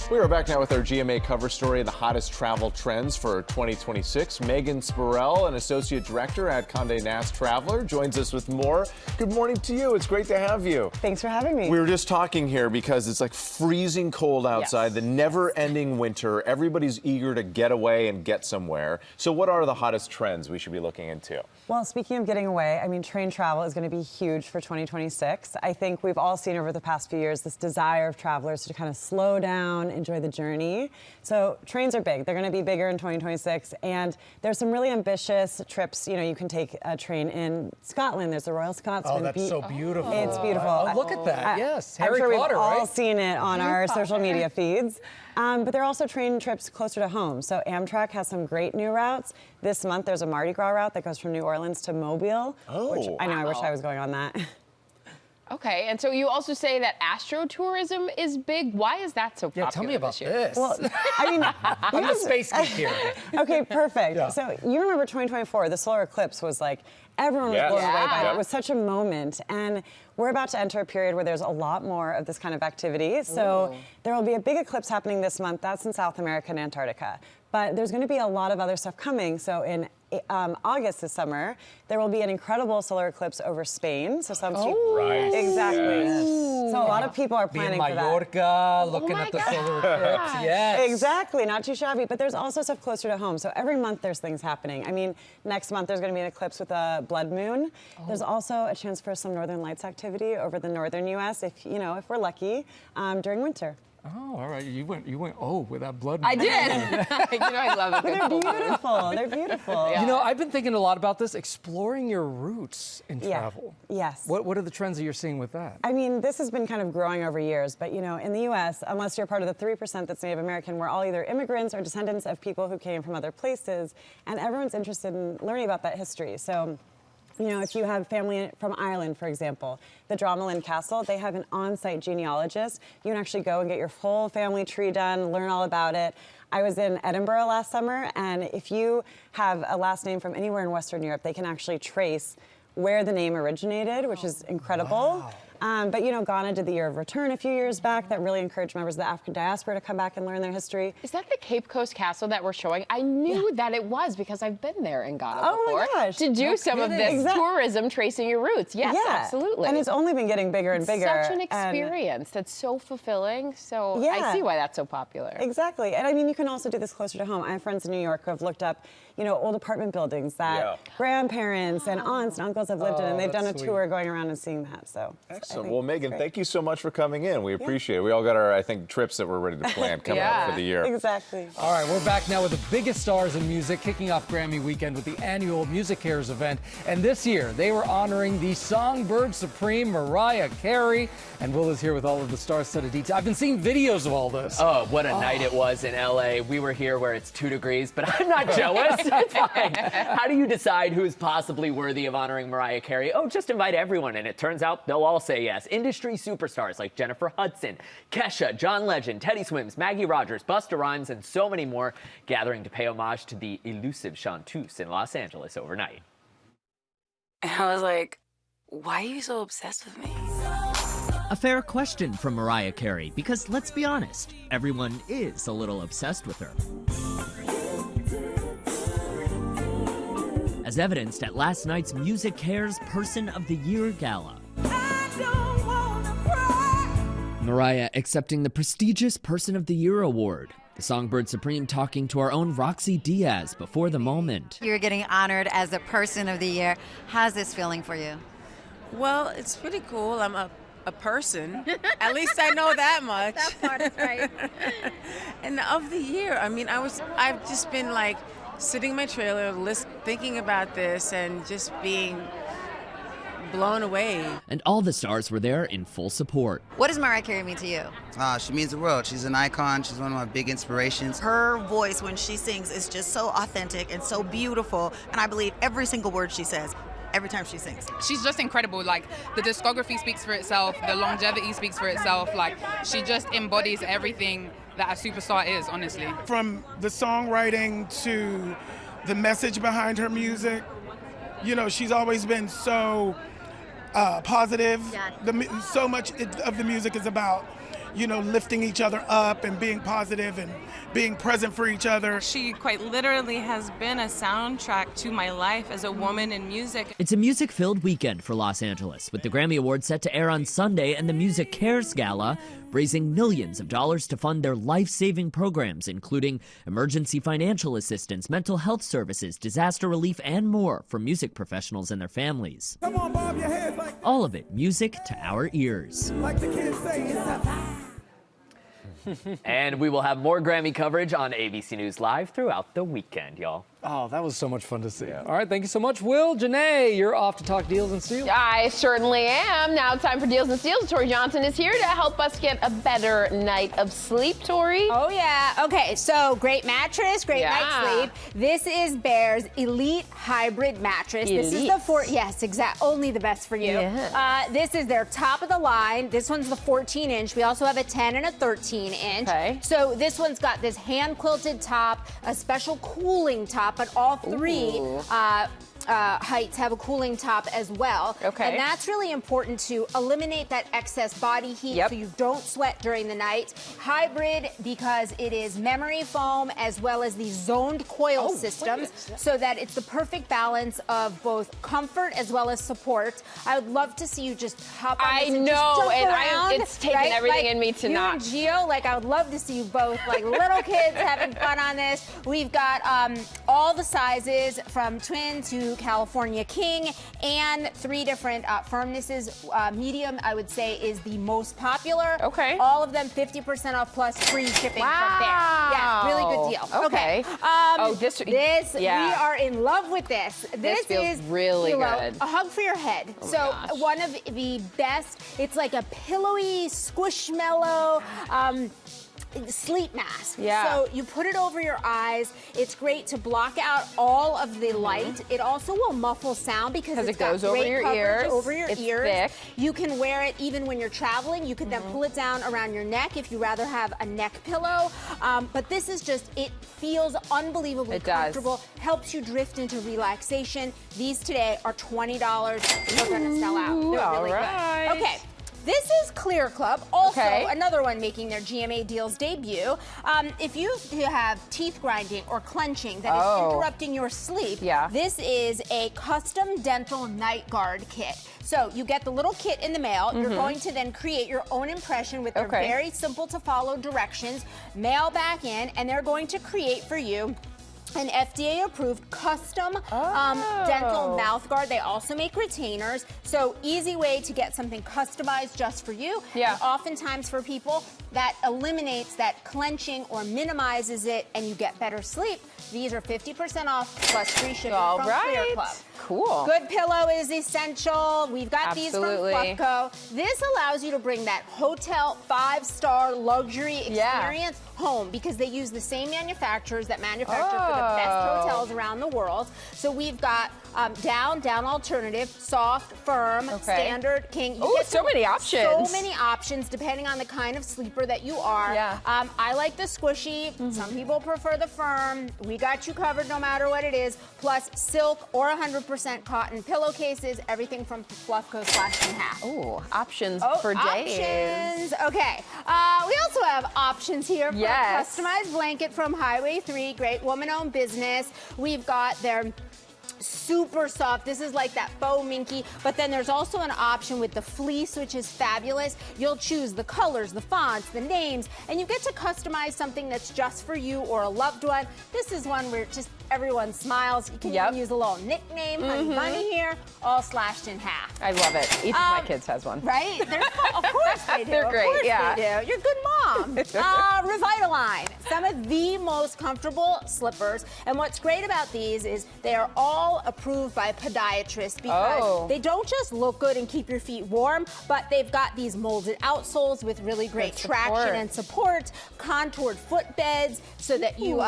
[SPEAKER 6] We are back now with our GMA cover story, the hottest travel trends for 2026. Megan Spurrell, an associate director at Condé Nast Traveler, joins us with more. Good morning to you. It's great to have you.
[SPEAKER 18] Thanks for having me.
[SPEAKER 6] We were just talking here because it's like freezing cold outside, the never-ending winter. Everybody's eager to get away and get somewhere. So what are the hottest trends we should be looking into?
[SPEAKER 18] Well, speaking of getting away, I mean, train travel is going to be huge for 2026. I think we've all seen over the past few years this desire of travelers to kind of slow down, enjoy the journey. So trains are big. They're going to be bigger in 2026. And there's some really ambitious trips. You know, you can take a train in Scotland. There's the Royal Scotsman.
[SPEAKER 2] Oh, that's so beautiful.
[SPEAKER 18] It's beautiful.
[SPEAKER 2] Oh, look at that. Yes.
[SPEAKER 18] I'm
[SPEAKER 2] Harry
[SPEAKER 18] sure
[SPEAKER 2] Potter,
[SPEAKER 18] we've all
[SPEAKER 2] right?
[SPEAKER 18] seen it on
[SPEAKER 2] Harry
[SPEAKER 18] our
[SPEAKER 2] Potter.
[SPEAKER 18] social media feeds. But there are also train trips closer to home. So Amtrak has some great new routes. This month, there's a Mardi Gras route that goes from New Orleans to Mobile.
[SPEAKER 6] Oh,
[SPEAKER 18] which I know, I wish I was going on that.
[SPEAKER 5] Okay, and so you also say that astrotourism is big. Why is that so popular?
[SPEAKER 2] Yeah, tell me about
[SPEAKER 5] this year?
[SPEAKER 2] this.
[SPEAKER 18] Well, I mean,
[SPEAKER 2] I'm the space geek here.
[SPEAKER 18] Okay, perfect.
[SPEAKER 2] Yeah.
[SPEAKER 18] So you remember 2024, the solar eclipse was like, everyone was blown away by it. It was such a moment. And we're about to enter a period where there's a lot more of this kind of activity. So there will be a big eclipse happening this month. That's in South America and Antarctica. But there's going to be a lot of other stuff coming. So in August this summer, there will be an incredible solar eclipse over Spain. So some
[SPEAKER 2] Right.
[SPEAKER 18] Exactly.
[SPEAKER 2] Yes.
[SPEAKER 18] So a lot of people are
[SPEAKER 2] Be in
[SPEAKER 18] planning for that.
[SPEAKER 2] Mallorca, looking at the solar eclipse. Yes.
[SPEAKER 18] Exactly, not too shabby. But there's also stuff closer to home. So every month there's things happening. I mean, next month there's going to be an eclipse with a blood moon. There's also a chance for some northern lights activity over the northern U.S. if we're lucky during winter.
[SPEAKER 2] Oh, all right. You went. With that blood.
[SPEAKER 5] I did. I love it.
[SPEAKER 18] They're beautiful. They're beautiful.
[SPEAKER 2] Yeah. I've been thinking a lot about this, exploring your roots in travel.
[SPEAKER 18] Yes.
[SPEAKER 2] What are the trends that you're seeing with that?
[SPEAKER 18] I mean, this has been kind of growing over years, but in the U.S., unless you're part of the 3% that's Native American, we're all either immigrants or descendants of people who came from other places, and everyone's interested in learning about that history. So, if you have family from Ireland, for example, the Dromelin Castle, they have an on-site genealogist. You can actually go and get your full family tree done, learn all about it. I was in Edinburgh last summer, and if you have a last name from anywhere in Western Europe, they can actually trace where the name originated, which is incredible.
[SPEAKER 2] Wow.
[SPEAKER 18] But Ghana did the Year of Return a few years back. That really encouraged members of the African diaspora to come back and learn their history.
[SPEAKER 5] Is that the Cape Coast Castle that we're showing? I knew that it was because I've been there in Ghana before.
[SPEAKER 18] Oh my gosh.
[SPEAKER 5] To do some of this tourism, tracing your roots. Yes, absolutely.
[SPEAKER 18] And it's only been getting bigger and bigger.
[SPEAKER 5] Such an experience that's so fulfilling. So I see why that's so popular.
[SPEAKER 18] Exactly. And I mean, you can also do this closer to home. I have friends in New York who have looked up, old apartment buildings that grandparents and aunts and uncles have lived in, and they've done a tour going around and seeing that. So it's
[SPEAKER 6] Awesome. Well, Megan, thank you so much for coming in. We appreciate it. We all got our, I think, trips that we're ready to plan coming up for the year.
[SPEAKER 18] Exactly.
[SPEAKER 2] All right, we're back now with the biggest stars in music, kicking off Grammy weekend with the annual Music Cares event. And this year, they were honoring the Songbird Supreme, Mariah Carey. And Will is here with all of the star-studded details. I've been seeing videos of all this.
[SPEAKER 1] Oh, what a night it was in LA. We were here where it's 2 degrees, but I'm not jealous. It's fine. How do you decide who's possibly worthy of honoring Mariah Carey? Oh, just invite everyone, and it turns out they'll all say yes. Industry superstars like Jennifer Hudson, Kesha, John Legend, Teddy Swims, Maggie Rogers, Busta Rhymes, and so many more gathering to pay homage to the elusive chanteuse in Los Angeles overnight.
[SPEAKER 8] And I was like, why are you so obsessed with me?
[SPEAKER 1] A fair question from Mariah Carey, because let's be honest, everyone is a little obsessed with her. As evidenced at last night's Music Cares Person of the Year Gala. Mariah accepting the prestigious Person of the Year award. The Songbird Supreme talking to our own Roxy Diaz before the moment.
[SPEAKER 17] You're getting honored as a Person of the Year. How's this feeling for you?
[SPEAKER 8] Well, it's pretty cool. I'm a person. At least I know that much.
[SPEAKER 17] That part is right.
[SPEAKER 8] And of the year, I mean, I've just been like sitting in my trailer, thinking about this and just being blown away.
[SPEAKER 1] And all the stars were there in full support.
[SPEAKER 17] What does Mariah Carey mean to you?
[SPEAKER 19] She means the world. She's an icon. She's one of my big inspirations.
[SPEAKER 10] Her voice when she sings is just so authentic and so beautiful, and I believe every single word she says every time she sings.
[SPEAKER 23] She's just incredible. Like, the discography speaks for itself, the longevity speaks for itself. Like, she just embodies everything that a superstar is, honestly.
[SPEAKER 24] From the songwriting to the message behind her music, you know, she's always been so positive. Yeah. So much of the music is about, you know, lifting each other up and being positive and being present for each other.
[SPEAKER 25] She quite literally has been a soundtrack to my life as a woman in music.
[SPEAKER 1] It's a music-filled weekend for Los Angeles, with the Grammy Awards set to air on Sunday and the Music Cares Gala, raising millions of dollars to fund their life-saving programs, including emergency financial assistance, mental health services, disaster relief, and more for music professionals and their families.
[SPEAKER 9] Come on, bob your head like
[SPEAKER 1] all of it music to our ears.
[SPEAKER 9] Like the kids say, it's a
[SPEAKER 1] And we will have more Grammy coverage on ABC News Live throughout the weekend, y'all.
[SPEAKER 2] Oh, that was so much fun to see. All right, thank you so much. Will, Janae, you're off to talk deals and steals.
[SPEAKER 5] I certainly am. Now it's time for Deals and Steals. Tori Johnson is here to help us get a better night of sleep, Tori.
[SPEAKER 26] Oh, yeah. Okay, so great mattress, great night's sleep. This is Bear's Elite Hybrid Mattress.
[SPEAKER 5] Elite.
[SPEAKER 26] This is the yes, exact. Only the best for you.
[SPEAKER 5] Yeah.
[SPEAKER 26] This is their top of the line. This one's the 14-inch. We also have a 10 and a 13-inch.
[SPEAKER 5] Okay.
[SPEAKER 26] So this one's got this hand-quilted top, a special cooling top, but all three heights have a cooling top as well.
[SPEAKER 5] Okay.
[SPEAKER 26] And that's really important to eliminate that excess body heat so you don't sweat during the night. Hybrid because it is memory foam as well as the zoned coil systems so that it's the perfect balance of both comfort as well as support. I would love to see you just hop on this and just jump around,
[SPEAKER 5] it's taking everything in me to
[SPEAKER 26] you
[SPEAKER 5] not.
[SPEAKER 26] And Gio, like I would love to see you both like little kids having fun on this. We've got all the sizes from twin to California King and 3 different firmnesses. Medium, I would say, is the most popular.
[SPEAKER 5] Okay.
[SPEAKER 26] All of them 50% off plus free shipping from there. Yeah, really good deal.
[SPEAKER 5] Okay.
[SPEAKER 26] We are in love with this.
[SPEAKER 5] This feels really good.
[SPEAKER 26] A hug for your head. One of the best, it's like a pillowy, squishmallow, sleep mask.
[SPEAKER 5] Yeah.
[SPEAKER 26] So you put it over your eyes. It's great to block out all of the light. It also will muffle sound because
[SPEAKER 5] it goes over your ears.
[SPEAKER 26] Over your
[SPEAKER 5] it's
[SPEAKER 26] ears.
[SPEAKER 5] Thick.
[SPEAKER 26] You can wear it even when you're traveling. You could then pull it down around your neck if you rather have a neck pillow. But this is just, it feels unbelievably comfortable. Helps you drift into relaxation. These today are $20. They're going to sell out. They're really good. Okay. This is Clear Club, also another one making their GMA deals debut. If you have teeth grinding or clenching that is interrupting your sleep, this is a custom dental night guard kit. So you get the little kit in the mail. You're going to then create your own impression with their very simple to follow directions, mail back in, and they're going to create for you an FDA-approved custom dental mouth guard. They also make retainers, so easy way to get something customized just for you.
[SPEAKER 5] Yeah.
[SPEAKER 26] And oftentimes for people, that eliminates that clenching or minimizes it, and you get better sleep. These are 50% off plus free shipping from Clear Club.
[SPEAKER 5] Cool.
[SPEAKER 26] Good pillow is essential. We've got these from Fluffco. This allows you to bring that hotel 5-star luxury experience home because they use the same manufacturers that manufacture for the best hotels around the world. So we've got down alternative, soft, firm, standard, king.
[SPEAKER 5] Oh, so many options.
[SPEAKER 26] So many options depending on the kind of sleeper that you are.
[SPEAKER 5] Yeah.
[SPEAKER 26] I like the squishy. Some people prefer the firm. We got you covered no matter what it is. Plus silk or 100% cotton pillowcases, everything from Fluffco slashed in half.
[SPEAKER 5] Oh, options for days.
[SPEAKER 26] Options. Okay. We also have options here for a customized blanket from Highway 3, great woman-owned business. We've got their super soft. This is like that faux minky, but then there's also an option with the fleece, which is fabulous. You'll choose the colors, the fonts, the names, and you get to customize something that's just for you or a loved one. This is one where just everyone smiles. You can even use a little nickname, Honey Bunny here, all slashed in half.
[SPEAKER 5] I love it. Each of my kids has one.
[SPEAKER 26] Right? Of course they do.
[SPEAKER 5] They're great,
[SPEAKER 26] Of course they do. You're a good mom. Revitalign, some of the most comfortable slippers. And what's great about these is they are all approved by podiatrists because they don't just look good and keep your feet warm, but they've got these molded outsoles with really great traction and support, contoured footbeds so that you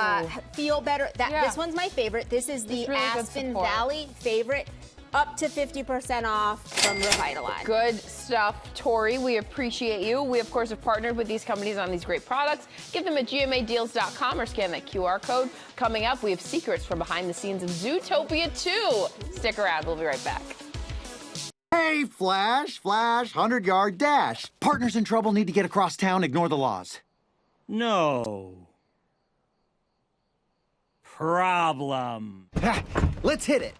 [SPEAKER 26] feel better. This one's my favorite. This is the Aspen Valley favorite. Up to 50% off from Revitalign.
[SPEAKER 5] Good stuff, Tori. We appreciate you. We, of course, have partnered with these companies on these great products. Give them at gmadeals.com or scan that QR code. Coming up, we have secrets from behind the scenes of Zootopia 2. Stick around. We'll be right back.
[SPEAKER 7] Hey, Flash, 100-yard dash. Partners in trouble need to get across town, ignore the laws.
[SPEAKER 12] No. Problem.
[SPEAKER 7] Let's hit it.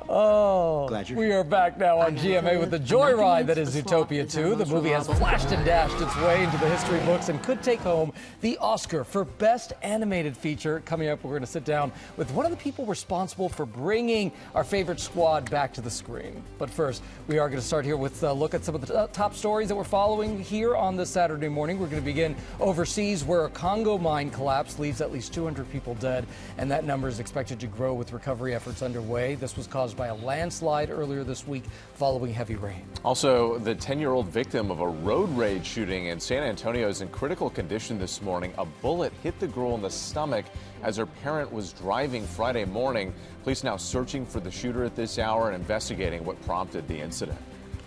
[SPEAKER 2] We are back now on GMA with the joyride that is Zootopia 2. The movie has flashed and dashed its way into the history books and could take home the Oscar for Best Animated Feature. Coming up, we're going to sit down with one of the people responsible for bringing our favorite squad back to the screen. But first, we are going to start here with a look at some of the top stories that we're following here on this Saturday morning. We're going to begin overseas, where a Congo mine collapse leaves at least 200 people dead, and that number is expected to grow with recovery efforts underway. This was caused by a landslide earlier this week following heavy rain.
[SPEAKER 6] Also, the 10-year-old victim of a road rage shooting in San Antonio is in critical condition this morning. A bullet hit the girl in the stomach as her parent was driving Friday morning. Police now searching for the shooter at this hour and investigating what prompted the incident.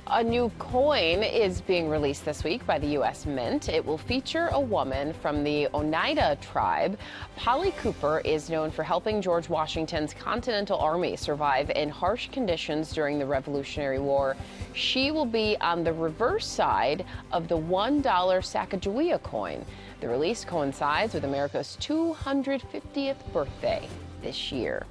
[SPEAKER 5] A new coin is being released this week by the U.S. Mint. It will feature a woman from the Oneida tribe. Polly Cooper is known for helping George Washington's Continental Army survive in harsh conditions during the Revolutionary War. She will be on the reverse side of the $1 Sacagawea coin. The release coincides with America's 250th birthday this year.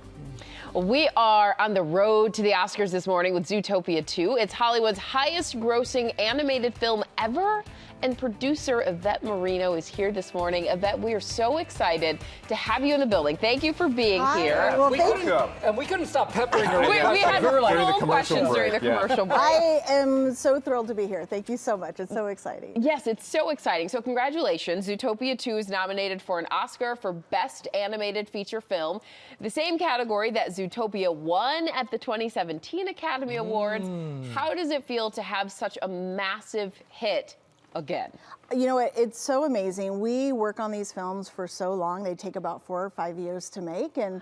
[SPEAKER 5] We are on the road to the Oscars this morning with Zootopia 2. It's Hollywood's highest grossing animated film ever. And producer Yvette Marino is here this morning. Yvette, we are so excited to have you in the building. Thank you for being here.
[SPEAKER 2] Well, we couldn't stop peppering her.
[SPEAKER 5] We had full questions during the commercial break.
[SPEAKER 13] I am so thrilled to be here. Thank you so much. It's so exciting.
[SPEAKER 5] Yes, it's so exciting. So congratulations. Zootopia 2 is nominated for an Oscar for Best Animated Feature Film, the same category that Zootopia won at the 2017 Academy Awards. How does it feel to have such a massive hit again?
[SPEAKER 13] You know, it's so amazing. We work on these films for so long. They take about 4 or 5 years to make. And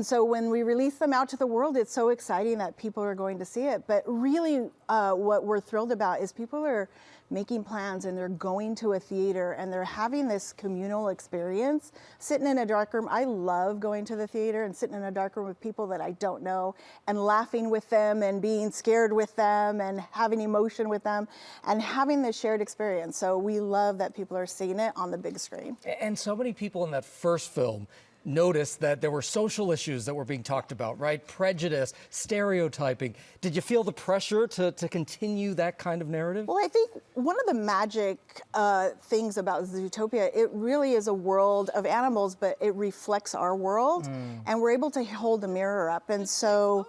[SPEAKER 13] so when we release them out to the world, it's so exciting that people are going to see it. But really what we're thrilled about is people are making plans and they're going to a theater and they're having this communal experience, sitting in a dark room. I love going to the theater and sitting in a dark room with people that I don't know and laughing with them and being scared with them and having emotion with them and having this shared experience. So we love that people are seeing it on the big screen.
[SPEAKER 2] And so many people in that first film noticed that there were social issues that were being talked about, right? Prejudice, stereotyping. Did you feel the pressure to continue that kind of narrative?
[SPEAKER 13] Well, I think one of the magic things about Zootopia, it really is a world of animals, but it reflects our world, and we're able to hold a mirror up. And so,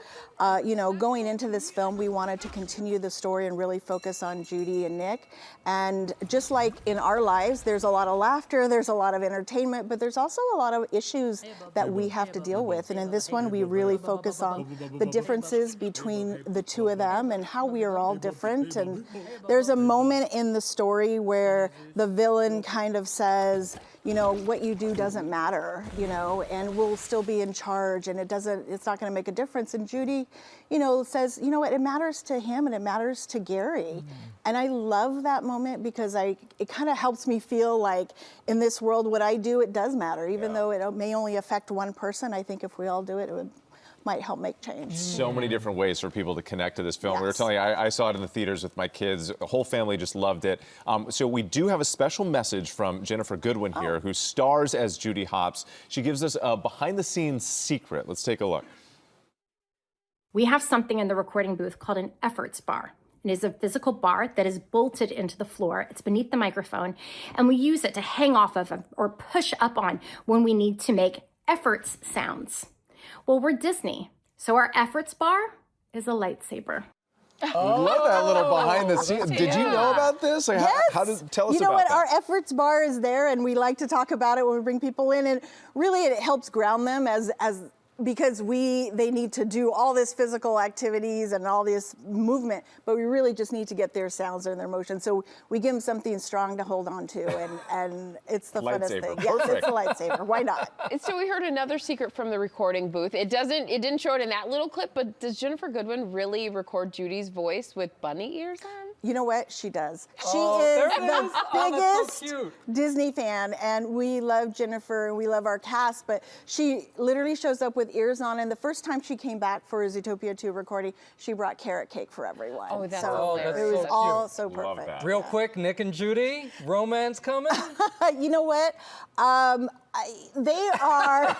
[SPEAKER 13] you know, going into this film, we wanted to continue the story and really focus on Judy and Nick. And just like in our lives, there's a lot of laughter, there's a lot of entertainment, but there's also a lot of issues that we have to deal with. And in this one, we really focus on the differences between the two of them and how we are all different. And there's a moment in the story where the villain kind of says, you know, what you do doesn't matter, you know, and we'll still be in charge, and it's not going to make a difference. And Judy, you know, says, you know what, it matters to him and it matters to Gary. And I love that moment because it kind of helps me feel like in this world, what I do, it does matter, even though it may only affect one person. I think if we all do it, might help make change.
[SPEAKER 6] So many different ways for people to connect to this film.
[SPEAKER 13] Yes.
[SPEAKER 6] We were telling you, I saw it in the theaters with my kids. The whole family just loved it. So we do have a special message from Jennifer Goodwin here, who stars as Judy Hopps. She gives us a behind-the-scenes secret. Let's take a look.
[SPEAKER 4] We have something in the recording booth called an efforts bar. It is a physical bar that is bolted into the floor. It's beneath the microphone, and we use it to hang off of or push up on when we need to make efforts sounds. Well, we're Disney, so our efforts bar is a lightsaber.
[SPEAKER 6] Oh, love that little behind the scenes. Did you know about this? Like,
[SPEAKER 13] yes.
[SPEAKER 6] Tell us about that.
[SPEAKER 13] You know what? Our efforts bar is there, and we like to talk about it when we bring people in, and really it helps ground them because they need to do all this physical activities and all this movement, but we really just need to get their sounds and their motion. So we give them something strong to hold on to, and it's the funnest thing. Yes, it's a lightsaber. Why not?
[SPEAKER 5] And so we heard another secret from the recording booth. It didn't show it in that little clip, but does Jennifer Goodwin really record Judy's voice with bunny ears on?
[SPEAKER 13] You know what? She does. She is the biggest Disney fan, and we love Jennifer and we love our cast, but she literally shows up with ears on, and the first time she came back for a Zootopia 2 recording, she brought carrot cake for everyone.
[SPEAKER 5] Oh, that's
[SPEAKER 13] hilarious. It was all so perfect.
[SPEAKER 2] Real quick, Nick and Judy, romance coming?
[SPEAKER 13] You know what? They are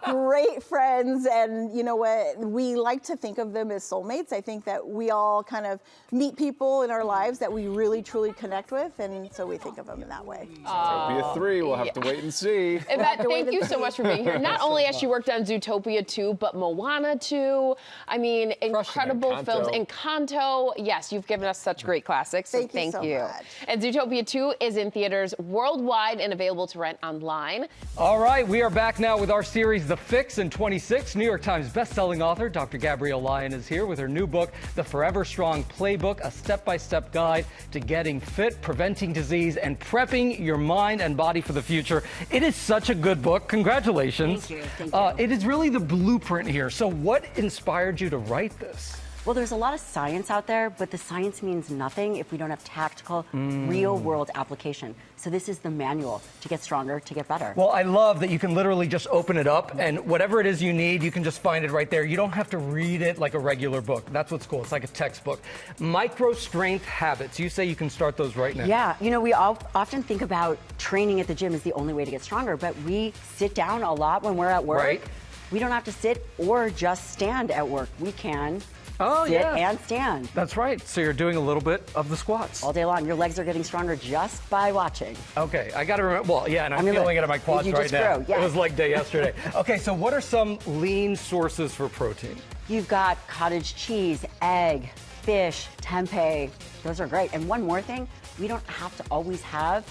[SPEAKER 13] great friends, and you know what? We like to think of them as soulmates. I think that we all kind of meet people in our lives that we really, truly connect with, and so we think of them in that way.
[SPEAKER 6] Zootopia 3, we'll have to wait and see.
[SPEAKER 5] And Matt, thank you so much for being here. Not only has she worked on Zootopia 2, but Moana 2. I mean, incredible films. Encanto. Yes, you've given us such great classics. So thank you.
[SPEAKER 13] Much.
[SPEAKER 5] And Zootopia 2 is in theaters worldwide and available to rent online.
[SPEAKER 2] All right, we are back now with our series, The Fix in 26. New York Times bestselling author Dr. Gabrielle Lyon is here with her new book, The Forever Strong Playbook, a step-by-step guide to getting fit, preventing disease, and prepping your mind and body for the future. It is such a good book. Congratulations.
[SPEAKER 14] Thank you. Thank you.
[SPEAKER 2] It is really the blueprint here. So what inspired you to write this?
[SPEAKER 14] Well, there's a lot of science out there, but the science means nothing if we don't have tactical, real-world application. So this is the manual to get stronger, to get better.
[SPEAKER 2] Well, I love that you can literally just open it up, and whatever it is you need, you can just find it right there. You don't have to read it like a regular book. That's what's cool. It's like a textbook. Micro-strength habits. You say you can start those right now.
[SPEAKER 14] Yeah. You know, we all often think about training at the gym is the only way to get stronger, but we sit down a lot when we're at work.
[SPEAKER 2] Right.
[SPEAKER 14] We don't have to sit or just stand at work. We can sit and stand.
[SPEAKER 2] That's right. So you're doing a little bit of the squats.
[SPEAKER 14] All day long. Your legs are getting stronger just by watching.
[SPEAKER 2] Okay, I got to remember. Well, yeah, and I'm feeling it in my quads right now.
[SPEAKER 14] Grew, yeah.
[SPEAKER 2] It was leg day yesterday. Okay, so what are some lean sources for protein?
[SPEAKER 14] You've got cottage cheese, egg, fish, tempeh. Those are great. And one more thing, we don't have to always have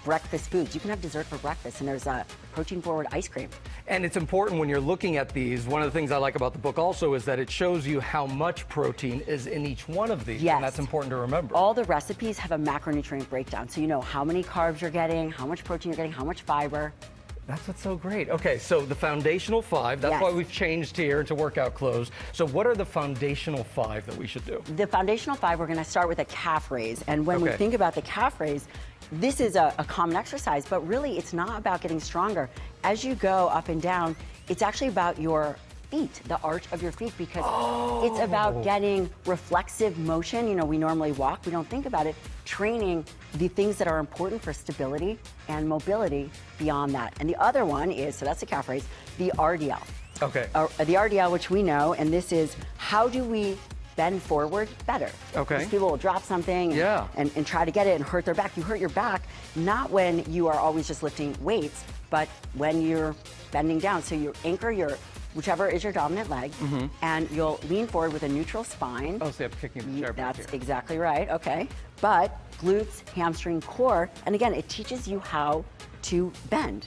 [SPEAKER 14] breakfast foods. You can have dessert for breakfast, and there's a protein-forward ice cream.
[SPEAKER 2] And it's important when you're looking at these, one of the things I like about the book also is that it shows you how much protein is in each one of these.
[SPEAKER 14] Yes.
[SPEAKER 2] And that's important to remember.
[SPEAKER 14] All the recipes have a macronutrient breakdown, so you know how many carbs you're getting, how much protein you're getting, how much fiber.
[SPEAKER 2] That's what's so great. Okay, so the foundational 5, that's why we've changed here to workout clothes. So what are the foundational 5 that we should do?
[SPEAKER 14] The foundational 5, we're gonna start with a calf raise. And when we think about the calf raise, this is a common exercise, but really it's not about getting stronger. As you go up and down, it's actually about your feet, the arch of your feet, because it's about getting reflexive motion. You know, we normally walk, we don't think about it, training the things that are important for stability and mobility beyond that. And the other one is, so that's the calf raise, the RDL.
[SPEAKER 2] Okay.
[SPEAKER 14] The RDL, which we know, and this is how do we bend forward better.
[SPEAKER 2] Okay.
[SPEAKER 14] Because people will drop something and try to get it and hurt their back. You hurt your back not when you are always just lifting weights, but when you're bending down. So you anchor your, whichever is your dominant leg, and you'll lean forward with a neutral spine.
[SPEAKER 2] Oh, so I'm kicking the chair back
[SPEAKER 14] That's
[SPEAKER 2] here.
[SPEAKER 14] exactly right, okay. But glutes, hamstring, core, and again, it teaches you how to bend.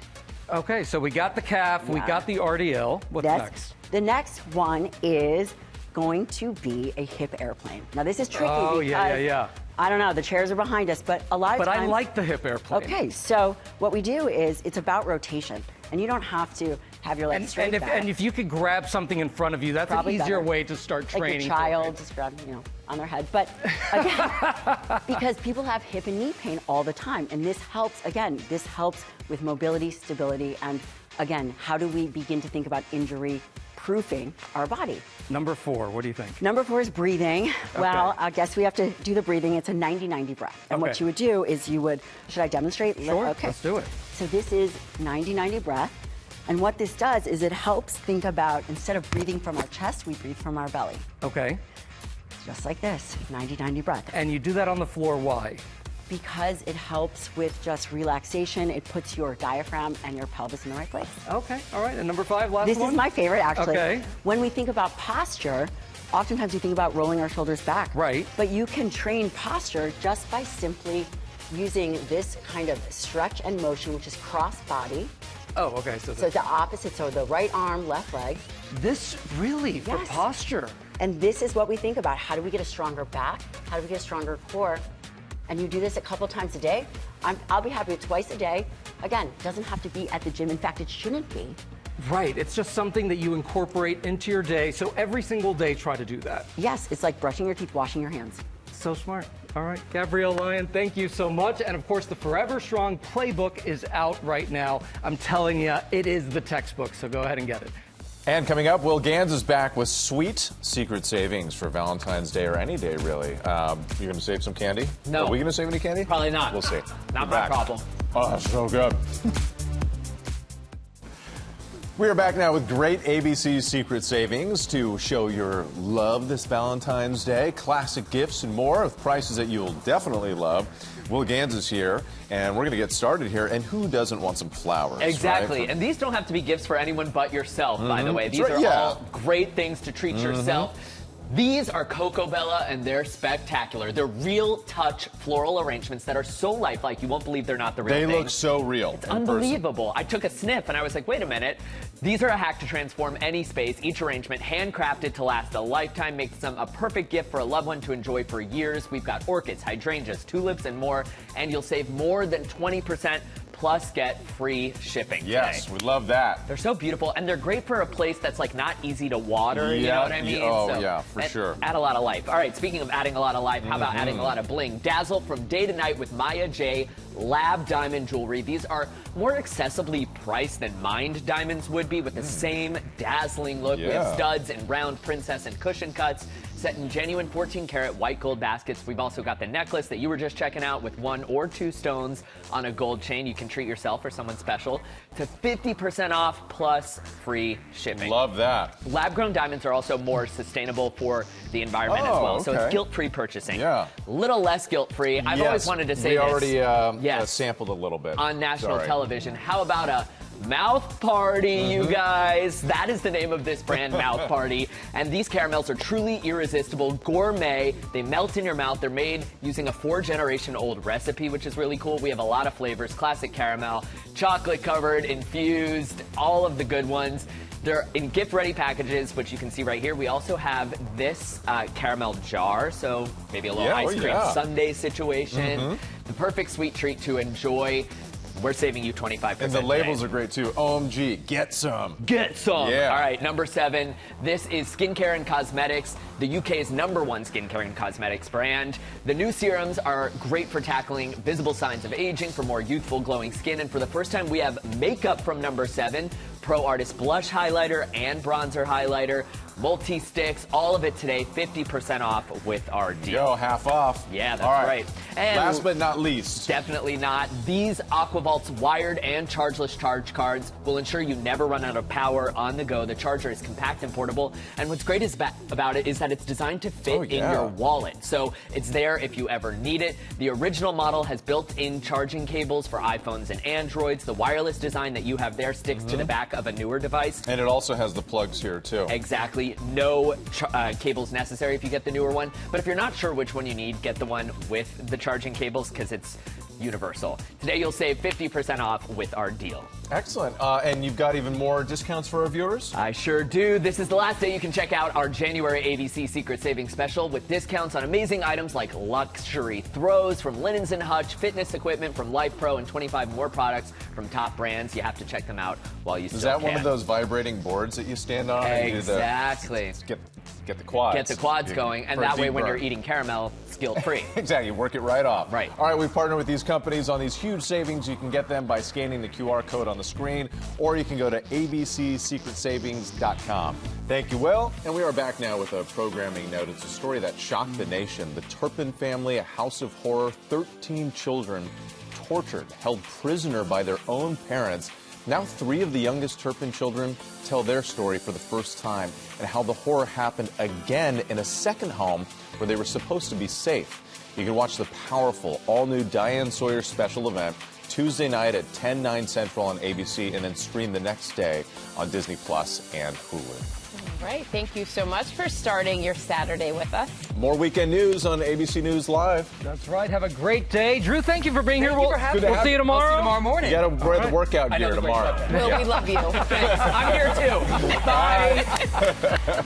[SPEAKER 2] Okay, so we got the calf, we got the RDL. What's next?
[SPEAKER 14] The next one is going to be a hip airplane. Now this is tricky because I don't know, the chairs are behind us, but a lot of times.
[SPEAKER 2] But I like the hip airplane.
[SPEAKER 14] Okay, so what we do is it's about rotation, and you don't have to have your legs straight back.
[SPEAKER 2] And if you could grab something in front of you, that's
[SPEAKER 14] Probably
[SPEAKER 2] an easier
[SPEAKER 14] better.
[SPEAKER 2] way to start training.
[SPEAKER 14] Like a child just grab, you know, on their head. But again, because people have hip and knee pain all the time, and this helps, again, this helps with mobility, stability, and again, how do we begin to think about injury proofing our body?
[SPEAKER 2] Number 4, what do you think?
[SPEAKER 14] Number 4 is breathing. Well, I guess we have to do the breathing. It's a 90-90 breath. And what you would do is you would, should I demonstrate?
[SPEAKER 2] Sure,
[SPEAKER 14] okay.
[SPEAKER 2] let's do it.
[SPEAKER 14] So this is 90-90 breath. And what this does is it helps think about, instead of breathing from our chest, we breathe from our belly.
[SPEAKER 2] Okay.
[SPEAKER 14] Just like this, 90-90 breath.
[SPEAKER 2] And you do that on the floor, why?
[SPEAKER 14] Because it helps with just relaxation. It puts your diaphragm and your pelvis in the right place.
[SPEAKER 2] Okay, all right. And number 5, last one?
[SPEAKER 14] This is my favorite, actually.
[SPEAKER 2] Okay.
[SPEAKER 14] When we think about posture, oftentimes we think about rolling our shoulders back.
[SPEAKER 2] Right.
[SPEAKER 14] But you can train posture just by simply using this kind of stretch and motion, which is cross body.
[SPEAKER 2] Oh, okay. So
[SPEAKER 14] it's the opposite. So the right arm, left leg.
[SPEAKER 2] This really, for posture.
[SPEAKER 14] And this is what we think about. How do we get a stronger back? How do we get a stronger core? And you do this a couple times a day. I'll be happy with twice a day. Again, doesn't have to be at the gym. In fact, it shouldn't be.
[SPEAKER 2] Right, it's just something that you incorporate into your day. So every single day, try to do that.
[SPEAKER 14] Yes, it's like brushing your teeth, washing your hands.
[SPEAKER 2] So smart. All right, Gabrielle Lyon, thank you so much. And of course, the Forever Strong playbook is out right now. I'm telling you, it is the textbook, so go ahead and get it.
[SPEAKER 6] And coming up, Will Gans is back with sweet secret savings for Valentine's Day or any day, really. You're going to save some candy?
[SPEAKER 1] No.
[SPEAKER 6] Are we going to save any candy?
[SPEAKER 1] Probably not.
[SPEAKER 6] We'll see.
[SPEAKER 1] Not my problem.
[SPEAKER 6] Oh, so good. We are back now with great ABC Secret Savings to show your love this Valentine's Day. Classic gifts and more with prices that you'll definitely love. Will Gans is here, and we're going to get started here. And who doesn't want some flowers?
[SPEAKER 1] Exactly.
[SPEAKER 6] Right?
[SPEAKER 1] And these don't have to be gifts for anyone but yourself, by the way. These are all great things to treat yourself. These are Coco Bella, and they're spectacular. They're real touch floral arrangements that are so lifelike, you won't believe they're not the real thing.
[SPEAKER 6] They look so real.
[SPEAKER 1] It's unbelievable. I took a sniff, and I was like, wait a minute. These are a hack to transform any space. Each arrangement handcrafted to last a lifetime, makes them a perfect gift for a loved one to enjoy for years. We've got orchids, hydrangeas, tulips, and more, and you'll save more than 20%. Plus, get free shipping.
[SPEAKER 6] Yes, we love that.
[SPEAKER 1] They're so beautiful, and they're great for a place that's like not easy to water. You know what I mean?
[SPEAKER 6] Yeah, for sure.
[SPEAKER 1] Add a lot of life. All right, speaking of adding a lot of life, how about adding a lot of bling? Dazzle from day to night with Maya J. Lab diamond jewelry. These are more accessibly priced than mined diamonds would be, with the same dazzling look. We have studs and round princess and cushion cuts set in genuine 14-karat white gold baskets. We've also got the necklace that you were just checking out with 1 or 2 stones on a gold chain. You can treat yourself or someone special to 50% off plus free shipping.
[SPEAKER 6] Love that.
[SPEAKER 1] Lab-grown diamonds are also more sustainable for the environment as well. So it's guilt-free purchasing.
[SPEAKER 6] Yeah.
[SPEAKER 1] A little less guilt-free. I've always wanted to say this.
[SPEAKER 6] We already sampled a little bit.
[SPEAKER 1] On national television. How about a mouth party, you guys? That is the name of this brand, Mouth Party. And these caramels are truly irresistible, gourmet. They melt in your mouth. They're made using a 4-generation-old recipe, which is really cool. We have a lot of flavors: classic caramel, chocolate covered, infused, all of the good ones. They're in gift-ready packages, which you can see right here. We also have this caramel jar, so maybe a little ice cream sundae situation. The perfect sweet treat to enjoy. We're saving you 25%.
[SPEAKER 6] And the labels are great too. OMG, get some.
[SPEAKER 1] Get some.
[SPEAKER 6] Yeah.
[SPEAKER 1] All right, number 7. This is skincare and cosmetics, the UK's #1 skincare and cosmetics brand. The new serums are great for tackling visible signs of aging, for more youthful, glowing skin. And for the first time, we have makeup from number 7. Pro Artist Blush Highlighter and Bronzer Highlighter, multi-sticks, all of it today, 50% off with our deal.
[SPEAKER 6] Yo, half off.
[SPEAKER 1] Yeah, that's
[SPEAKER 6] All
[SPEAKER 1] right. And
[SPEAKER 6] last but not least.
[SPEAKER 1] Definitely not. These AquaVault's wired and chargeless charge cards will ensure you never run out of power on the go. The charger is compact and portable, and what's great about it is that it's designed to fit in your wallet. So it's there if you ever need it. The original model has built-in charging cables for iPhones and Androids. The wireless design that you have there sticks to the back of a newer device.
[SPEAKER 6] And it also has the plugs here, too.
[SPEAKER 1] Exactly. No cables necessary if you get the newer one. But if you're not sure which one you need, get the one with the charging cables because it's universal. Today you'll save 50% off with our deal.
[SPEAKER 6] Excellent. And you've got even more discounts for our viewers?
[SPEAKER 1] I sure do. This is the last day you can check out our January ABC Secret Savings Special with discounts on amazing items like luxury throws from Linens & Hutch, fitness equipment from Life Pro, and 25 more products from top brands. You have to check them out while you still can.
[SPEAKER 6] Is that one of those vibrating boards that you stand on?
[SPEAKER 1] Exactly.
[SPEAKER 6] And get the quads.
[SPEAKER 1] Get the quads going, and that way when you're eating caramel, it's guilt-free.
[SPEAKER 6] Exactly. Work it right off.
[SPEAKER 1] Right.
[SPEAKER 6] All right, we've partnered with these companies on these huge savings. You can get them by scanning the QR code on the screen, or you can go to abcsecretsavings.com. Thank you, Will. And we are back now with a programming note. It's a story that shocked the nation. The Turpin family, a house of horror, 13 children tortured, held prisoner by their own parents. Now 3 of the youngest Turpin children tell their story for the first time and how the horror happened again in a second home where they were supposed to be safe. You can watch the powerful, all-new Diane Sawyer special event Tuesday night at 10/9 Central on ABC, and then stream the next day on Disney Plus and Hulu.
[SPEAKER 5] All right. Thank you so much for starting your Saturday with us.
[SPEAKER 6] More weekend news on ABC News Live.
[SPEAKER 11] That's right. Have a great day. Drew, thank you for being here. We'll see you tomorrow.
[SPEAKER 12] We'll see you tomorrow morning.
[SPEAKER 6] You got to wear the workout gear tomorrow.
[SPEAKER 5] Will, we love you.
[SPEAKER 1] I'm here too. Bye.